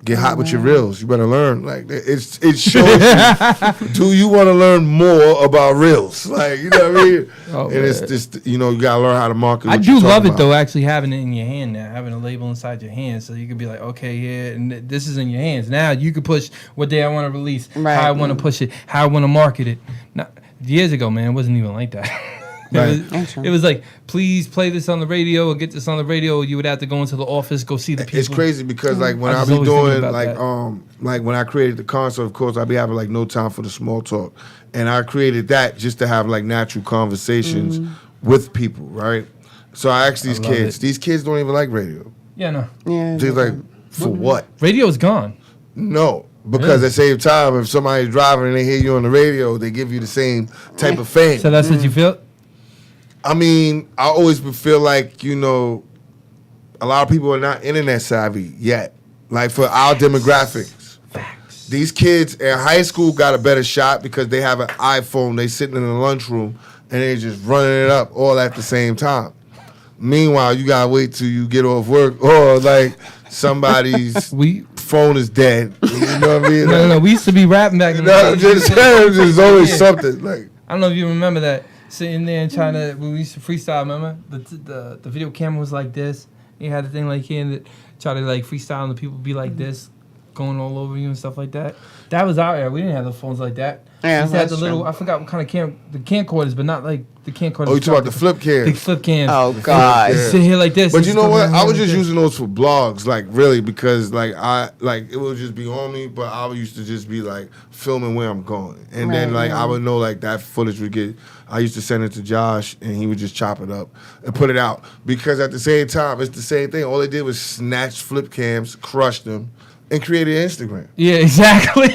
E: Get hot with your reels. You better learn. Like it shows you. Do you want to learn more about reels? Like, you know what I mean?
A: Oh,
E: and it's
A: man.
E: just, you know, you gotta learn how to market.
A: I
E: what
A: do
E: you're
A: love
E: talking
A: it though,
E: about.
A: actually having it in your hand now, having a label inside your hand, so you could be like, okay, yeah, and this is in your hands. Now you could push what day I want to release,
B: Right.
A: how I want to push it, how I want to market it. Now, years ago, man, it wasn't even like that.
E: Right.
A: It was like, please play this on the radio or get this on the radio. Or you would have to go into the office, go see the people.
E: It's crazy because like when
A: I
E: I
A: was
E: be
A: always thinking
E: doing
A: about
E: like
A: that.
E: like when I created the concert, of course I be having like no time for the small talk, and I created that just to have like natural conversations with people, right? So I asked these
A: love
E: kids.
A: it.
E: These kids don't even like radio.
A: Yeah, no.
B: Yeah.
E: They're like, for what?
A: Radio's gone.
E: No, because at the same time, if somebody's driving and they hear you on the radio, they give you the same type of fame.
A: So that's what you feel?
E: I mean, I always feel like, you know, a lot of people are not internet savvy yet. Like for our demographics. These kids in high school got a better shot because they have an iPhone. They sitting in the lunchroom and they just running it up all at the same time. Meanwhile, you gotta wait till you get off work or like somebody's phone is dead. You know what I mean?
A: No. We used to be rapping back in the
E: No, I'm
A: day.
E: just saying, there's always
A: Yeah.
E: something. Like,
A: I don't know if you remember that. Sitting there and trying to, when we used to freestyle, remember? The video camera was like this. You had the thing like here and try to like freestyle and the people be like this, going all over you and stuff like that. That was our era. We didn't have the phones like that.
B: Yeah,
A: we used to have the
B: that's
A: little,
B: true.
A: I forgot what kind of the camcorders, but not like the camcorders.
E: oh, you talking about the flip cam?
A: Big flip cams.
B: Oh, God.
E: Yeah.
A: Sit here like this.
E: But you know what? I was
A: like
E: just
A: this.
E: using those for blogs, like really, because like it would just be on me. But I used to just be like filming where I'm going, and then
B: Right,
E: like I would know like that footage would get. I used to send it to Josh, and he would just chop it up and put it out. Because at the same time, it's the same thing. All they did was snatch flip cams, crush them, and created Instagram.
A: Yeah, exactly.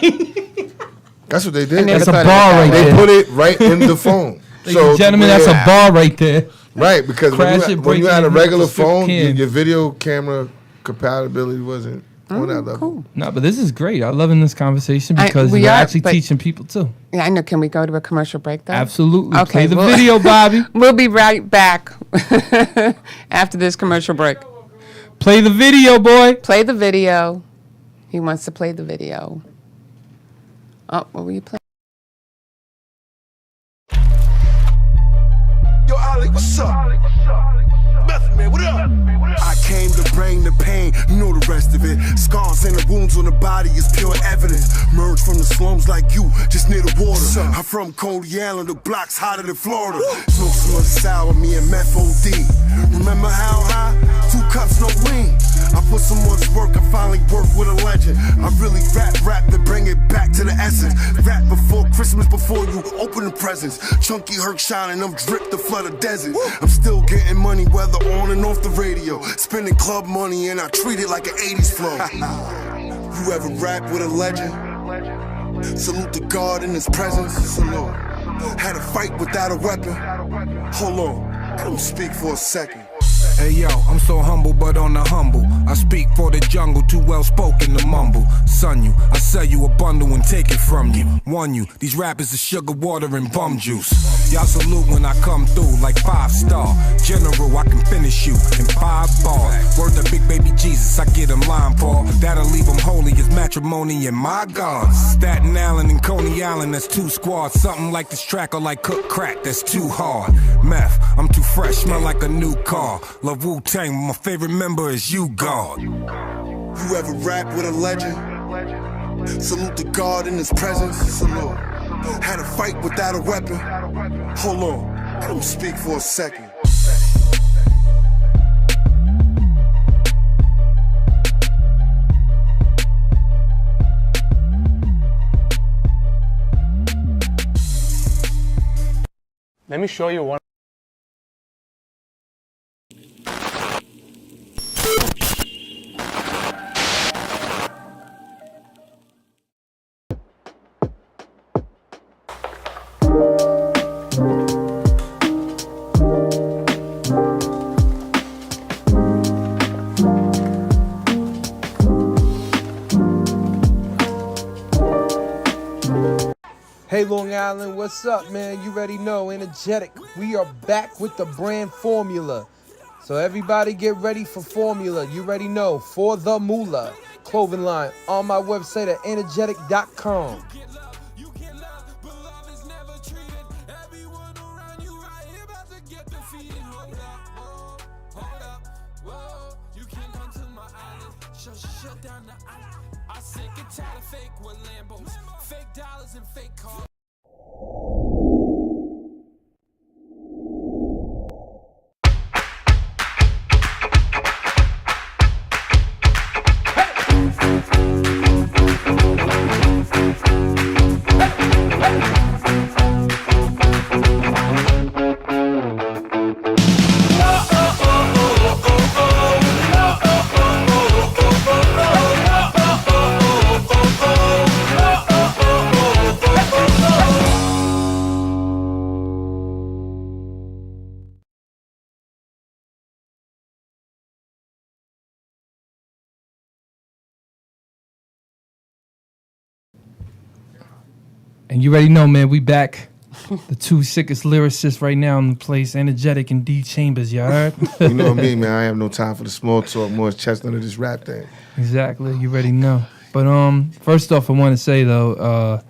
E: That's what they did.
B: I never
A: That's a
B: thought of
A: bar
B: it that
A: right
B: way.
E: They
A: there.
E: put it right in the phone.
A: Ladies and gentlemen, that's a bar right there.
E: Right, because
A: Crash it,
E: when you
A: break
E: had
A: it,
E: a regular
A: strip
E: phone,
A: can.
E: your video camera compatibility wasn't on that level.
B: Cool.
A: No, but this is great. I'm loving this conversation because
B: we
A: we're
B: are,
A: actually
B: but-
A: teaching people too.
B: Yeah, I know. Can we go to a commercial break, though?
A: Absolutely.
B: Okay,
A: Play the
B: well-
A: video, Bobby.
B: We'll be right back after this commercial break.
A: Play the video, boy.
B: Play the video. He wants to play the video. Oh, what were you playing?
G: Yo, Ollie, what's up? Method Man, what up? I came to bring the pain, you know the rest of it. Scars and the wounds on the body is pure evidence. Merged from the slums like you, just near the water. I'm from Coney Island, the block's hotter than Florida. Smoke some of the sour, me and Meth OD. Remember how high? 2 cups, no lean. I put so much work, I finally work with a legend. I really rap to bring it back to the essence. Rap before Christmas, before you open the presents. Chunky Herc shining, I'm dripped to flood a desert. I'm still getting money, whether on and off the radio. Spending club money and I treat it like an 80s flow. You ever rap with a legend? Salute the God in his presence. Salute. Had a fight without a weapon. Hold on, let me speak for a second.
H: Hey yo, I'm so humble but on the humble. I speak for the jungle, too well spoken to mumble. Son you, I sell you a bundle and take it from you. One you, these rappers are sugar water and bum juice. Y'all salute when I come through like 5-star. General, I can finish you in 5 bars. Word to Big Baby Jesus, I get him line Paul. That'll leave him holy as matrimony and my God. Staten Island and Coney Island, that's 2 squads. Something like this track or like cook crack, that's too hard. Meth, I'm too fresh, smell like a new car. Love Wu-Tang, my favorite member is you, God.
G: You ever rap with a legend? Salute the God in his presence. Salute. Had a fight without a weapon. Hold on, let me speak for a second.
D: Let me show you one.
I: Hey Long Island, what's up, man? You already know, energetic. We are back with the brand formula. So everybody get ready for formula. You already know, for the moolah clothing line on my website at energetic.com.
A: And you already know, man, we back. The 2 sickest lyricists right now in the place, Energetic and D.Chamberz, you heard?
E: You know me, man. I have no time for the small talk, more chestnut of this rap thing.
A: Exactly, you already know. But first off, I want to say, though,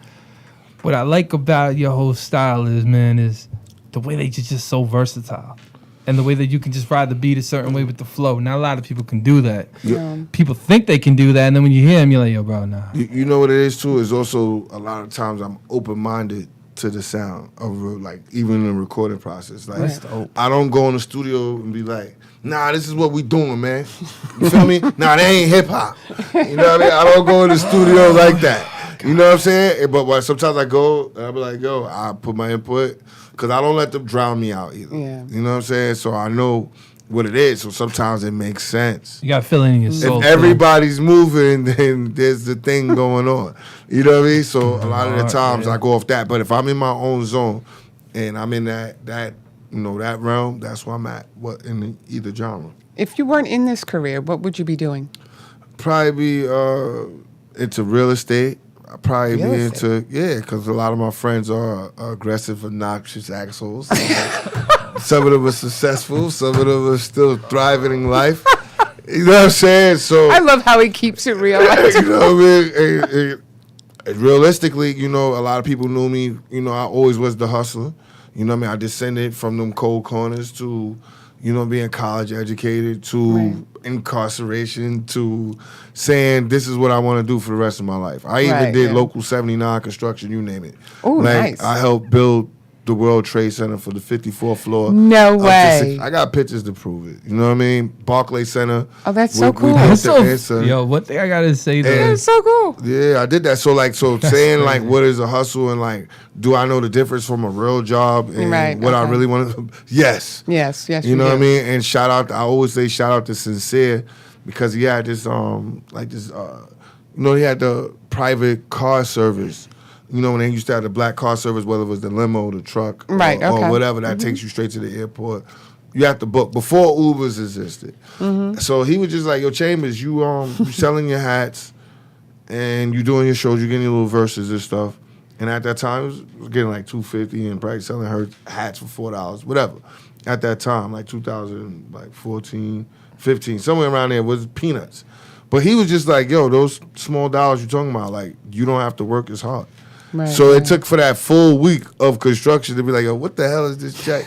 A: what I like about your whole style is, man, is the way that you're just so versatile. And the way that you can just ride the beat a certain way with the flow. Not a lot of people can do that. People think they can do that, and then when you hear them, you're like, yo, bro, nah.
E: You know what it is, too? Is also a lot of times I'm open-minded to the sound of, like, even in the recording process. Like,
A: That's dope.
E: I don't go in the studio and be like, nah, this is what we doing, man. You feel me? Nah, that ain't hip-hop. You know what I mean? I don't go in the studio like that. You know what I'm saying? But sometimes I go, and I be like, yo, I put my input, because I don't let them drown me out either.
B: Yeah.
E: You know what I'm saying? So I know what it is, so sometimes it makes sense.
A: You got to feel it in your soul.
E: If everybody's moving, then there's the thing going on. You know what I mean? So a lot of the times I go off that. But if I'm in my own zone and I'm in that that realm. That's where I'm at. What in either genre.
B: If you weren't in this career, what would you be doing?
E: Probably be into real estate. I'd probably
B: Real
E: be
B: estate?
E: into because a lot of my friends are aggressive, obnoxious assholes. Some of them are successful. Some of them are still thriving in life. You know what I'm saying? So
B: I love how he keeps it real.
E: you know what I mean? And realistically, a lot of people knew me. I always was the hustler. You know what I mean? I descended from them cold corners to, being college educated to incarceration to saying this is what I want to do for the rest of my life. I even did local 79 construction, you name it.
B: Oh, nice.
E: I helped build the World Trade Center for the 54th floor.
B: No way.
E: I got pictures to prove it. You know what I mean? Barclays Center.
B: Oh, that's so cool.
A: Yo, one thing I gotta say though.
B: That's so cool.
E: Yeah, I did that. So saying like what is a hustle and like do I know the difference from a real job and what I really want to? Yes.
B: Yes.
E: You know what I mean? And shout out. I always say shout out to Sincere because he had this he had the private car service. When they used to have the black car service, whether it was the limo, the truck, or whatever, that takes you straight to the airport. You have to book before Ubers existed. So he was just like, "Yo, Chambers, you selling your hats, and you doing your shows, you getting your little verses and stuff." And at that time, it was getting like $250 and probably selling her hats for $4, whatever. At that time, like 2014, 15, somewhere around there was peanuts. But he was just like, "Yo, those small dollars you're talking about, like you don't have to work as hard." So it took for that full week of construction to be like, "Yo, what the hell is this check?"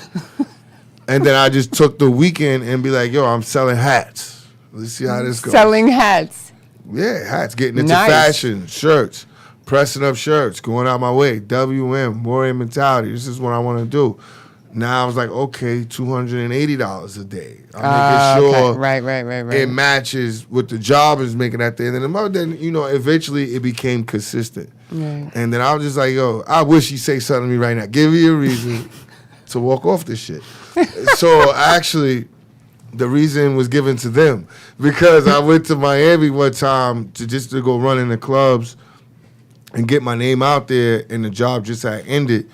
E: And then I just took the weekend and be like, "Yo, I'm selling hats. Let's see how this goes."
B: Selling hats.
E: Yeah, hats. Getting into fashion, shirts, pressing up shirts, going out my way. WM, warrior mentality. This is what I want to do. Now I was like, okay, $280 a day. I'm making sure
B: right.
E: it matches what the job is making at the end of the month. Then, eventually it became consistent.
B: Right.
E: And then I was just like, yo, I wish he'd say something to me right now. Give me a reason to walk off this shit. So actually, the reason was given to them because I went to Miami one time to go run in the clubs and get my name out there, and the job just had ended.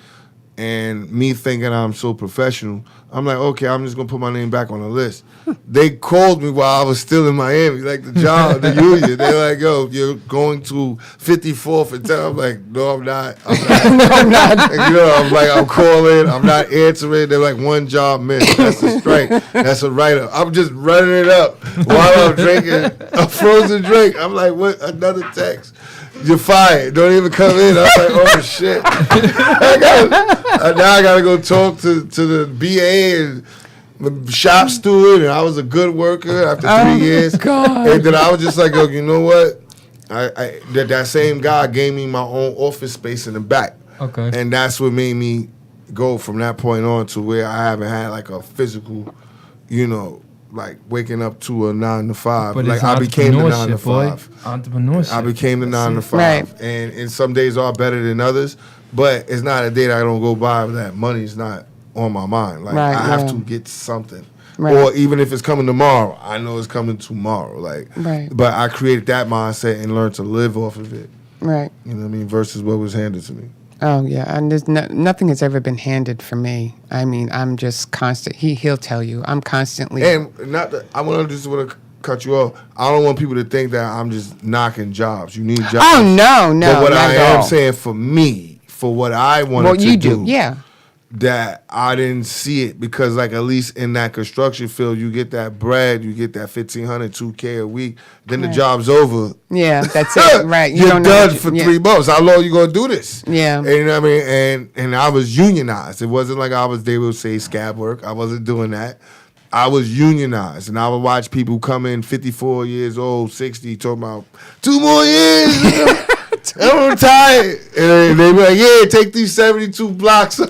E: And me thinking I'm so professional, I'm like, okay, I'm just gonna put my name back on the list. They called me while I was still in Miami, like the job, the union. They're like, yo, you're going to 54th and 10. I'm like, no, I'm not. No, I'm not. I'm like, I'm calling, I'm not answering. They're like, one job missed. That's a strike. That's a write-up. I'm just running it up while I'm drinking a frozen drink. I'm like, what? Another text. You're fired. Don't even come in. I'm like, oh shit. Now I gotta go talk to the BA and the shop steward, and I was a good worker after 3 years.
B: God.
E: And then I was just like, yo, you know what? That same guy gave me my own office space in the back.
A: Okay.
E: And that's what made me go from that point on to where I haven't had like a physical, like waking up to a 9 to 5.
A: But
E: like I became the 9 to 5.
A: Boy. Entrepreneurship.
E: I became the 9 to 5.
B: Right.
E: And some days are better than others, but it's not a day that I don't go by that money's not on my mind. Like I have to get something. Right. Or even if it's coming tomorrow, I know it's coming tomorrow. But I created that mindset and learned to live off of it.
B: Right.
E: You know what I mean? Versus what was handed to me.
B: Oh, yeah. And there's nothing has ever been handed for me. I mean, I'm just constant. He'll tell you. I'm constantly.
E: And I want to cut you off. I don't want people to think that I'm just knocking jobs. You need jobs.
B: Oh, no.
E: But what I am saying for me, for what I wanted to do.
B: Yeah.
E: That I didn't see it because, like, at least in that construction field, you get that bread, you get that $1,500, $2K a week. Then the job's over.
B: Yeah, that's it. Right,
E: you're done for 3 months. How long you gonna do this?
B: Yeah,
E: and you know what I mean. And I was unionized. It wasn't like they would say scab work. I wasn't doing that. I was unionized, and I would watch people come in 54 years old, 60, talking about 2 more years. I'm retired. And they be like, yeah, take these 72 blocks. So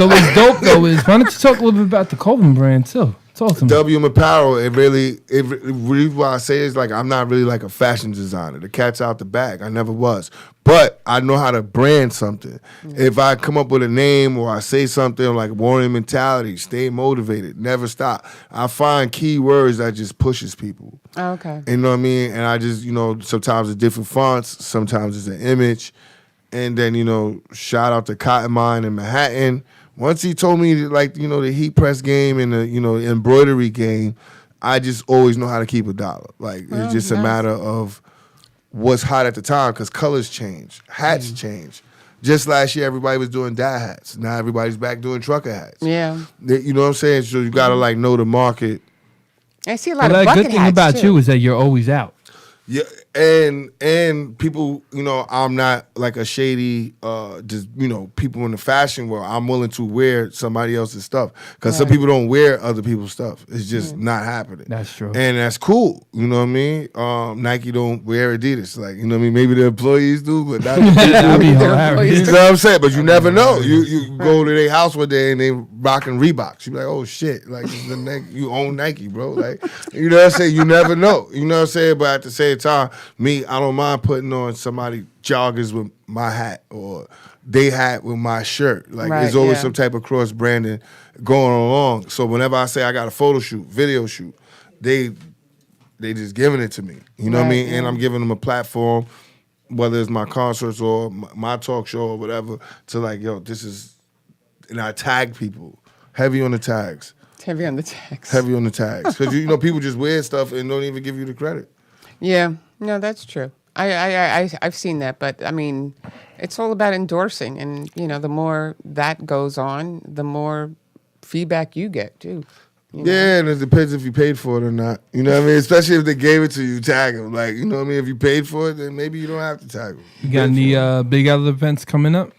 A: what's dope though is, why don't you talk a little bit about the Colvin brand too? Talk to me.
E: WM Apparel, it really why I say is like I'm not really like a fashion designer. The cat's out the bag. I never was. But I know how to brand something. If I come up with a name or I say something like warrior mentality, stay motivated, never stop. I find key words that just pushes people.
B: Oh, okay.
E: You know what I mean? And I just, sometimes it's different fonts, sometimes it's an image. And then, you know, shout out to Cotton Mine in Manhattan. Once he told me, like, you know, the heat press game and the, you know, embroidery game, I just always know how to keep $1. Like, it's just a matter of what's hot at the time because colors change, hats change. Just last year, everybody was doing dad hats. Now everybody's back doing trucker hats.
B: Yeah.
E: You know what I'm saying? So you got to, like, know the market.
B: I see a lot of
A: the
B: bucket
A: good thing
B: hats,
A: about
B: too.
A: you is that you're always out.
E: Yeah, and people, you know, I'm not like a shady, just, you know, people in the fashion world. I'm willing to wear somebody else's stuff because some people don't wear other people's stuff. It's just not happening.
A: That's true.
E: And that's cool. You know what I mean? Nike don't wear Adidas. Like, you know what I mean? Maybe the employees do, but not the
A: That'd be hilarious.
E: You know what I'm saying? But you never know. You go to their house one day and they rocking Reeboks. You be like, oh shit, like you own Nike, bro. Like, you know what I'm saying? You never know. You know what I'm saying? But at the same time, me, I don't mind putting on somebody joggers with my hat or they hat with my shirt. Like, there's always some type of cross branding going along. So whenever I say I got a photo shoot, video shoot, they just giving it to me. You know what I mean? And I'm giving them a platform, whether it's my concerts or my talk show or whatever, to like, yo, this is, and I tag people. Heavy on the tags.
B: Heavy on the tags.
E: Heavy on the tags. Because, you know, people just wear stuff and don't even give you the credit.
B: Yeah, no, that's true. I've seen that, but I mean, it's all about endorsing, and you know, the more that goes on, the more feedback you get too. You know?
E: Yeah, and it depends if you paid for it or not. You know what I mean? Especially if they gave it to you, tag them. Like, you know what I mean? If you paid for it, then maybe you don't have to tag them.
A: You got any big other events coming up?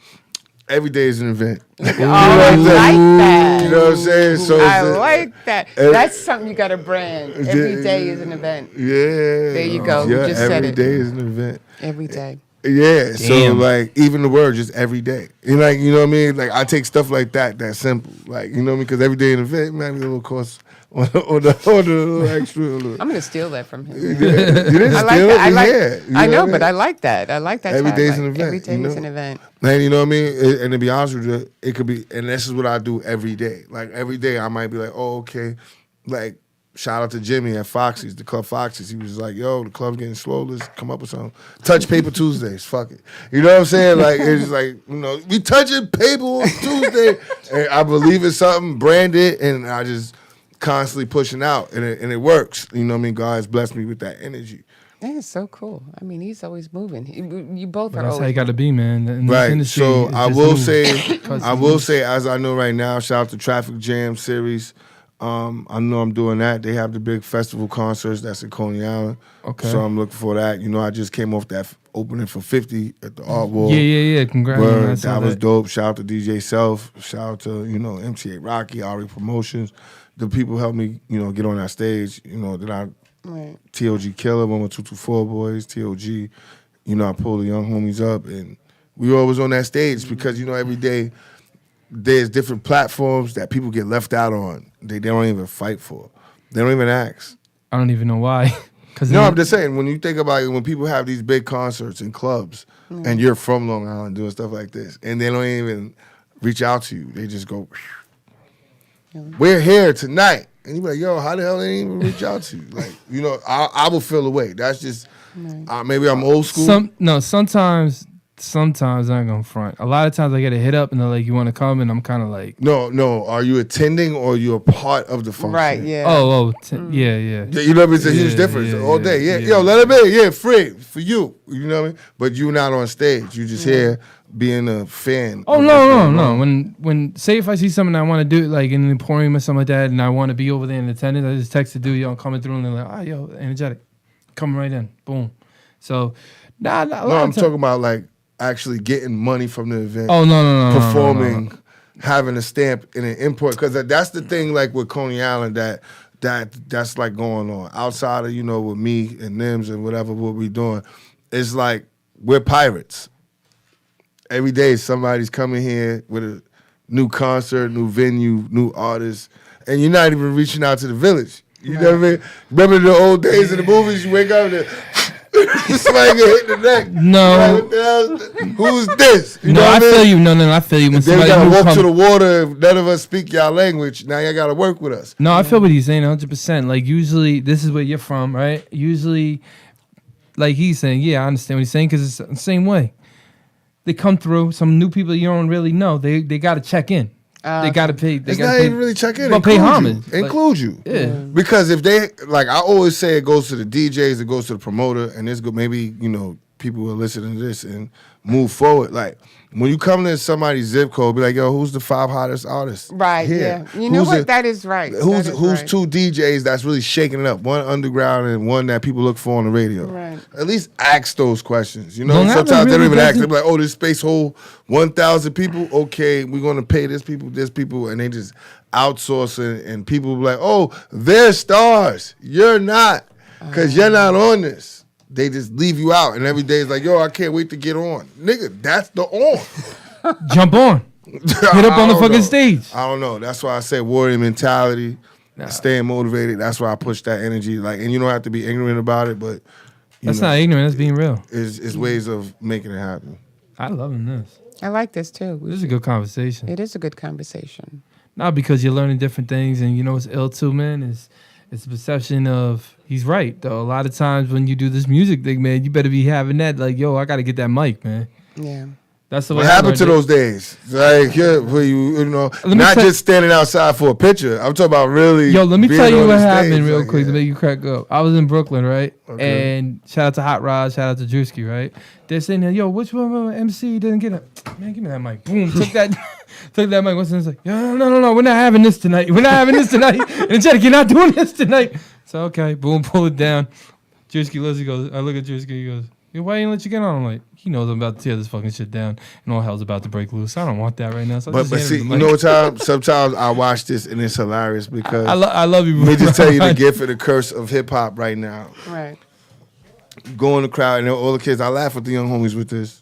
E: Every day is an event.
B: Oh, I like that.
E: You know what I'm saying? So
B: I like that. That's something you got to brand. Every day is an event.
E: Yeah.
B: There you go.
E: Yeah,
B: You just said
E: every
B: it.
E: day is an event.
B: Every day.
E: Yeah.
A: Damn.
E: So like even the word just every day. And like, you know what I mean? Like I take stuff like that simple. Like, you know what I mean? Because every day an event might be a little cost on the little extra.
B: I'm gonna steal that from him.
E: Yeah. You didn't
B: I like
E: steal
B: that.
E: it.
B: I know, but I like that. I like that.
E: Every
B: tag.
E: day's an
B: Like,
E: event.
B: Every day is an event.
E: And you know what I mean? And to be honest with you, it could be, and this is what I do every day. Like every day I might be like, oh, okay. Like, shout out to Jimmy at Foxy's, the Club Foxy's. He was like, yo, the club's getting slow. Let's come up with something. Touch paper Tuesdays. Fuck it. You know what I'm saying? Like, it's like, you know, we touching paper on Tuesday. And I believe in something, brand it, and I just constantly pushing out. And it works. You know what I mean? God has blessed me with that energy.
B: That is so cool. I mean, he's always moving. You both are
A: That's
B: always
A: how you got to be, man. In this
E: Right.
A: industry,
E: So
A: it's
E: I
A: just
E: will
A: moving.
E: say, as I know right now, shout out to Traffic Jam series. I know I'm doing that. They have the big festival concerts that's in Coney Island.
A: Okay.
E: So I'm looking for that. You know, I just came off that opening for 50 at the Art Wall.
A: Yeah. Congrats. on
E: Word,
A: I saw
E: that was dope. Shout out to DJ Self. Shout out to, you know, MTA Rocky, Ari Promotions. The people helped me, you know, get on that stage. You know, that I
B: right.
E: TOG Killer, 11224 Boys, TOG. You know, I pulled the young homies up, and we were always on that stage because, you know, every day there's different platforms that people get left out on. They don't even fight for. They don't even ask.
A: I don't even know why.
E: No, I'm just saying, when you think about it, when people have these big concerts and clubs, and you're from Long Island doing stuff like this, and they don't even reach out to you, they just go, we're here tonight. And you be like, yo, how the hell they didn't even reach out to you? Like, you know, I will feel away. That's just, maybe I'm old school.
A: Sometimes I ain't gonna front. A lot of times I get a hit up and they're like, you want to come? And I'm kind of like,
E: No. Are you attending or you're a part of the function?
B: Right, yeah.
A: Yeah.
E: You know what I mean? It's a huge difference all day. Yeah. Yo, let it be. Yeah, free for you. You know what I mean? But you're not on stage. You just here being a fan.
A: Oh, no. When say if I see something I want to do, like in an Emporium or something like that, and I want to be over there in attendance, I just text the dude, yo, I'm coming through, and they're like, yo, energetic. Coming right in. Boom. So, nah.
E: No, I'm talking about like actually getting money from the event.
A: Oh, no.
E: Performing, having a stamp in an import. Because that's the thing, like with Coney Island, that's like going on. Outside of, you know, with me and Nims and whatever what we doing, it's like we're pirates. Every day somebody's coming here with a new concert, new venue, new artist, and you're not even reaching out to the village. You know what I mean? Remember the old days of the movies? You wake up and somebody get hit in the neck.
A: No.
E: Like, what the hell? Who's this? You know
A: I
E: what I mean?
A: feel you. No, I feel you. When
E: Then we
A: somebody
E: gotta walk to the water. If none of us speak y'all language, now y'all gotta work with us.
A: No, I feel what he's saying 100%. Like, usually, this is where you're from, right? Usually, like he's saying, yeah, I understand what he's saying because it's the same way. they come through. Some new people you don't really know. They got to check in. They got to pay. They
E: It's
A: gotta
E: not
A: pay,
E: even really check in.
A: But pay homage.
E: Include you.
A: Yeah.
E: Because if they, like I always say, it goes to the DJs, it goes to the promoter, and this go maybe, you know, people will listen to this and move forward. Like, when you come to somebody's zip code, be like, yo, who's the 5 hottest artists?
B: Right,
E: here?
B: yeah. You know what? That is right.
E: Who's
B: That is right.
E: 2 DJs that's really shaking it up? One underground and one that people look for on the radio.
B: Right.
E: At least ask those questions. You know,
A: Long Island
E: sometimes they don't
A: really
E: even ask.
A: doesn't-
E: They're like, oh, this space hold 1,000 people. Okay, we're going to pay this people, and they just outsource it. And people be like, oh, they're stars. You're not, because you're not on this. They just leave you out, and every day is like, yo, I can't wait to get on. Nigga, that's the on.
A: Jump on. Hit up on the fucking stage.
E: I don't know. That's why I say warrior mentality, staying motivated. That's why I push that energy. Like, and you don't have to be ignorant about it, but
A: That's not ignorant. That's being real.
E: It's ways of making it happen.
A: I loving this.
B: I like this too.
A: This is a good conversation.
B: It is a good conversation.
A: Not because you're learning different things, and you know what's ill too, man. It's the perception of he's right though. A lot of times when you do this music thing, man, you better be having that. Like, yo, I got to get that mic, man.
B: Yeah.
A: That's the way.
E: What happened to those days? Like, yeah, where you know,
A: me
E: not
A: tell-
E: just standing outside for a picture. I'm talking about really.
A: Yo, let me
E: being
A: tell you
E: on
A: what
E: the
A: happened
E: stage.
A: real
E: Like,
A: quick
E: yeah.
A: to make you crack up. I was in Brooklyn, right?
E: Okay.
A: And shout out to Hot Rod, shout out to Drewski, right? They're saying, there, yo, which one of my MC didn't get it? Man, give me that mic. Boom, took that mic. What's it's like, yo, no, we're not having this tonight. We're not having this tonight. Energetic, you're not doing this tonight. So, okay, boom, pull it down. Drewski looks, he goes, I look at Drewski, he goes, yo, why didn't let you get on? I'm like, he knows I'm about to tear this fucking shit down, and all hell's about to break loose. I don't want that right now. So I
E: But
A: just handed
E: see,
A: him
E: you
A: the
E: know
A: mic.
E: what time? Sometimes I watch this and it's hilarious because
A: I love you.
E: let me just tell you the
A: Rod.
E: gift and the curse of hip hop right now.
B: Right.
E: Go in the crowd and all the kids. I laugh with the young homies with this.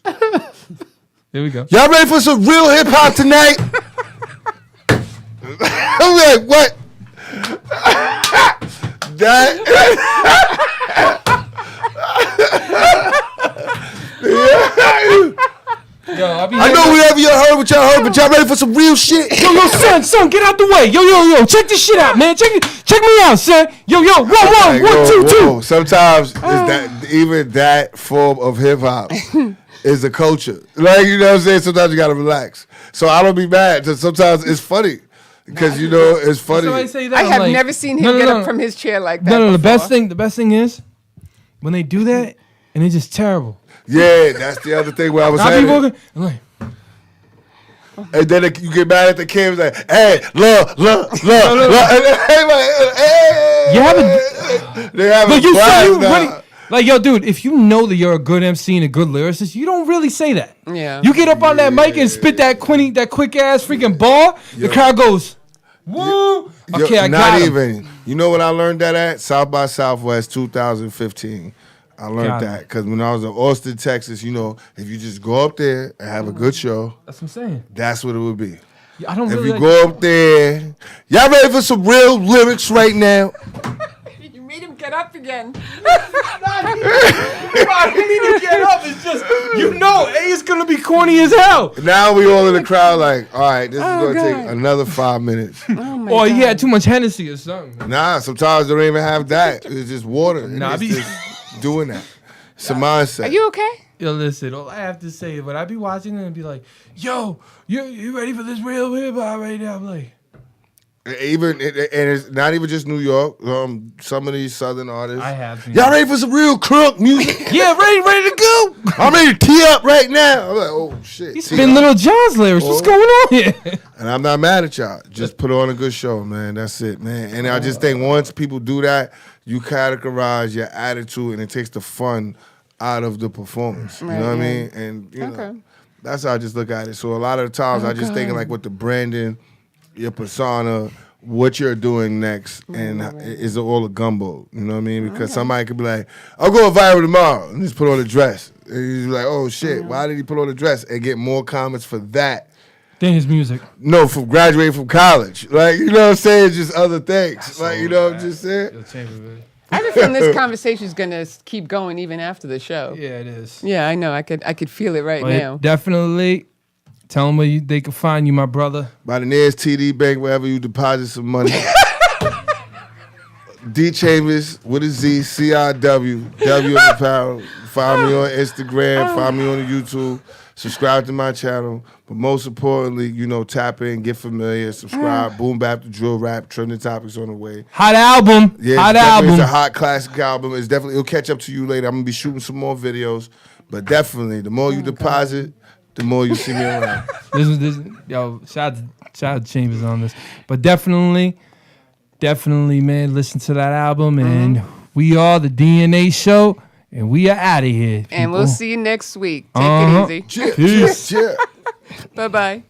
A: There we go.
E: Y'all ready for some real hip hop tonight? I'm like, what?
A: Yo,
E: I know whatever you heard, what y'all heard, but y'all ready for some real shit?
A: Yo, son, get out the way. Yo, check this shit out, man. Check me out, son. Yo, one,
E: Like,
A: one,
E: whoa,
A: two.
E: whoa. Sometimes it's that even that form of hip hop is a culture. Like, you know what I'm saying? Sometimes you gotta relax. So I don't be mad. Just sometimes it's funny. Because you know it's funny.
A: Somebody say that,
B: I
A: I'm
B: have
A: like,
B: never seen him
A: no,
B: get
A: no.
B: up from his chair like that.
A: No, the
B: before.
A: best thing is when they do that and it's just terrible.
E: Yeah, that's the other thing where I was
A: I'll be
E: saying.
A: walking, I'm like,
E: And then you get mad at the kids like, hey, look. And they like, hey.
A: You haven't.
E: They have
A: But you
E: blast
A: say
E: now.
A: like, yo, dude, if you know that you're a good MC and a good lyricist, you don't really say that.
B: Yeah.
A: You get up on that mic and spit that quick ass freaking bar. The crowd goes, woo. Okay, I
E: Not
A: got him.
E: even. You know what I learned that at? South by Southwest 2015. I learned
A: Got it.
E: that because when I was in Austin, Texas, you know, if you just go up there and have a good show,
A: That's what I'm saying.
E: that's what it would be.
A: I don't
E: If
A: really
E: you
A: like-
E: go up there, y'all ready for some real lyrics right now?
B: You made him get up again.
A: I need to get up. It's just, you know, A is going to be corny as hell.
E: Now we all in the crowd like, all right, this is going to
B: God.
E: take another 5 minutes.
B: Oh my
A: Or
B: God.
A: he had too much Hennessy or something.
E: Nah, sometimes they don't even have that. It's just water. And
A: Nah, I
E: it's
A: be-
E: just doing that. It's a mindset.
B: Are you okay?
A: Yo, listen, all I have to say is when I be watching it and be like, yo, you ready for this real hip hop right now? I'm like,
E: Even and it's not even just New York. Some of these Southern artists.
A: I have seen
E: Y'all ready for some real crunk music?
A: yeah, ready to go.
E: I'm ready to tee up right now. I'm like, oh shit.
A: He's
E: tee
A: spitting
E: up.
A: Little John's lyrics. What's going on here?
E: And I'm not mad at y'all. Just put on a good show, man. That's it, man. And I just think once people do that, you categorize your attitude, and it takes the fun out of the performance. You know what I mean? And you know, that's how I just look at it. So a lot of the times I just thinking like with the branding, your persona, what you're doing next, and is it all a gumbo? You know what I mean? Because somebody could be like, "I'll go viral tomorrow," and just put on a dress. And you're like, "Oh shit, why did he put on a dress?" And get more comments for that.
A: Then his music.
E: No, from graduating from college. Like, you know what I'm saying? Just other things. Like, you know what I'm just saying?
B: I have a feeling this conversation is gonna keep going even after the show.
A: Yeah, it is.
B: Yeah, I know. I could feel it right now.
A: Definitely. Tell them where they can find you, my brother.
E: By the nearest TD bank, wherever you deposit some money. D.Chamberz with a Z, CIW, W in the pound. Find me on Instagram, find me on the YouTube. subscribe to my channel. But most importantly, tap in, get familiar, subscribe. Boom Bap, the drill rap, trending topics on the way.
A: Hot album.
E: Yeah,
A: hot
E: it's
A: album.
E: It's a hot classic album. It'll catch up to you later. I'm gonna be shooting some more videos. But definitely, the more you deposit, the more you see me around.
A: Shout out to Chambers on this. But definitely, man, listen to that album. And we are the DNA Show. And we are out of here, people.
B: And we'll see you next week. Take it easy.
E: Cheers.
B: Bye-bye.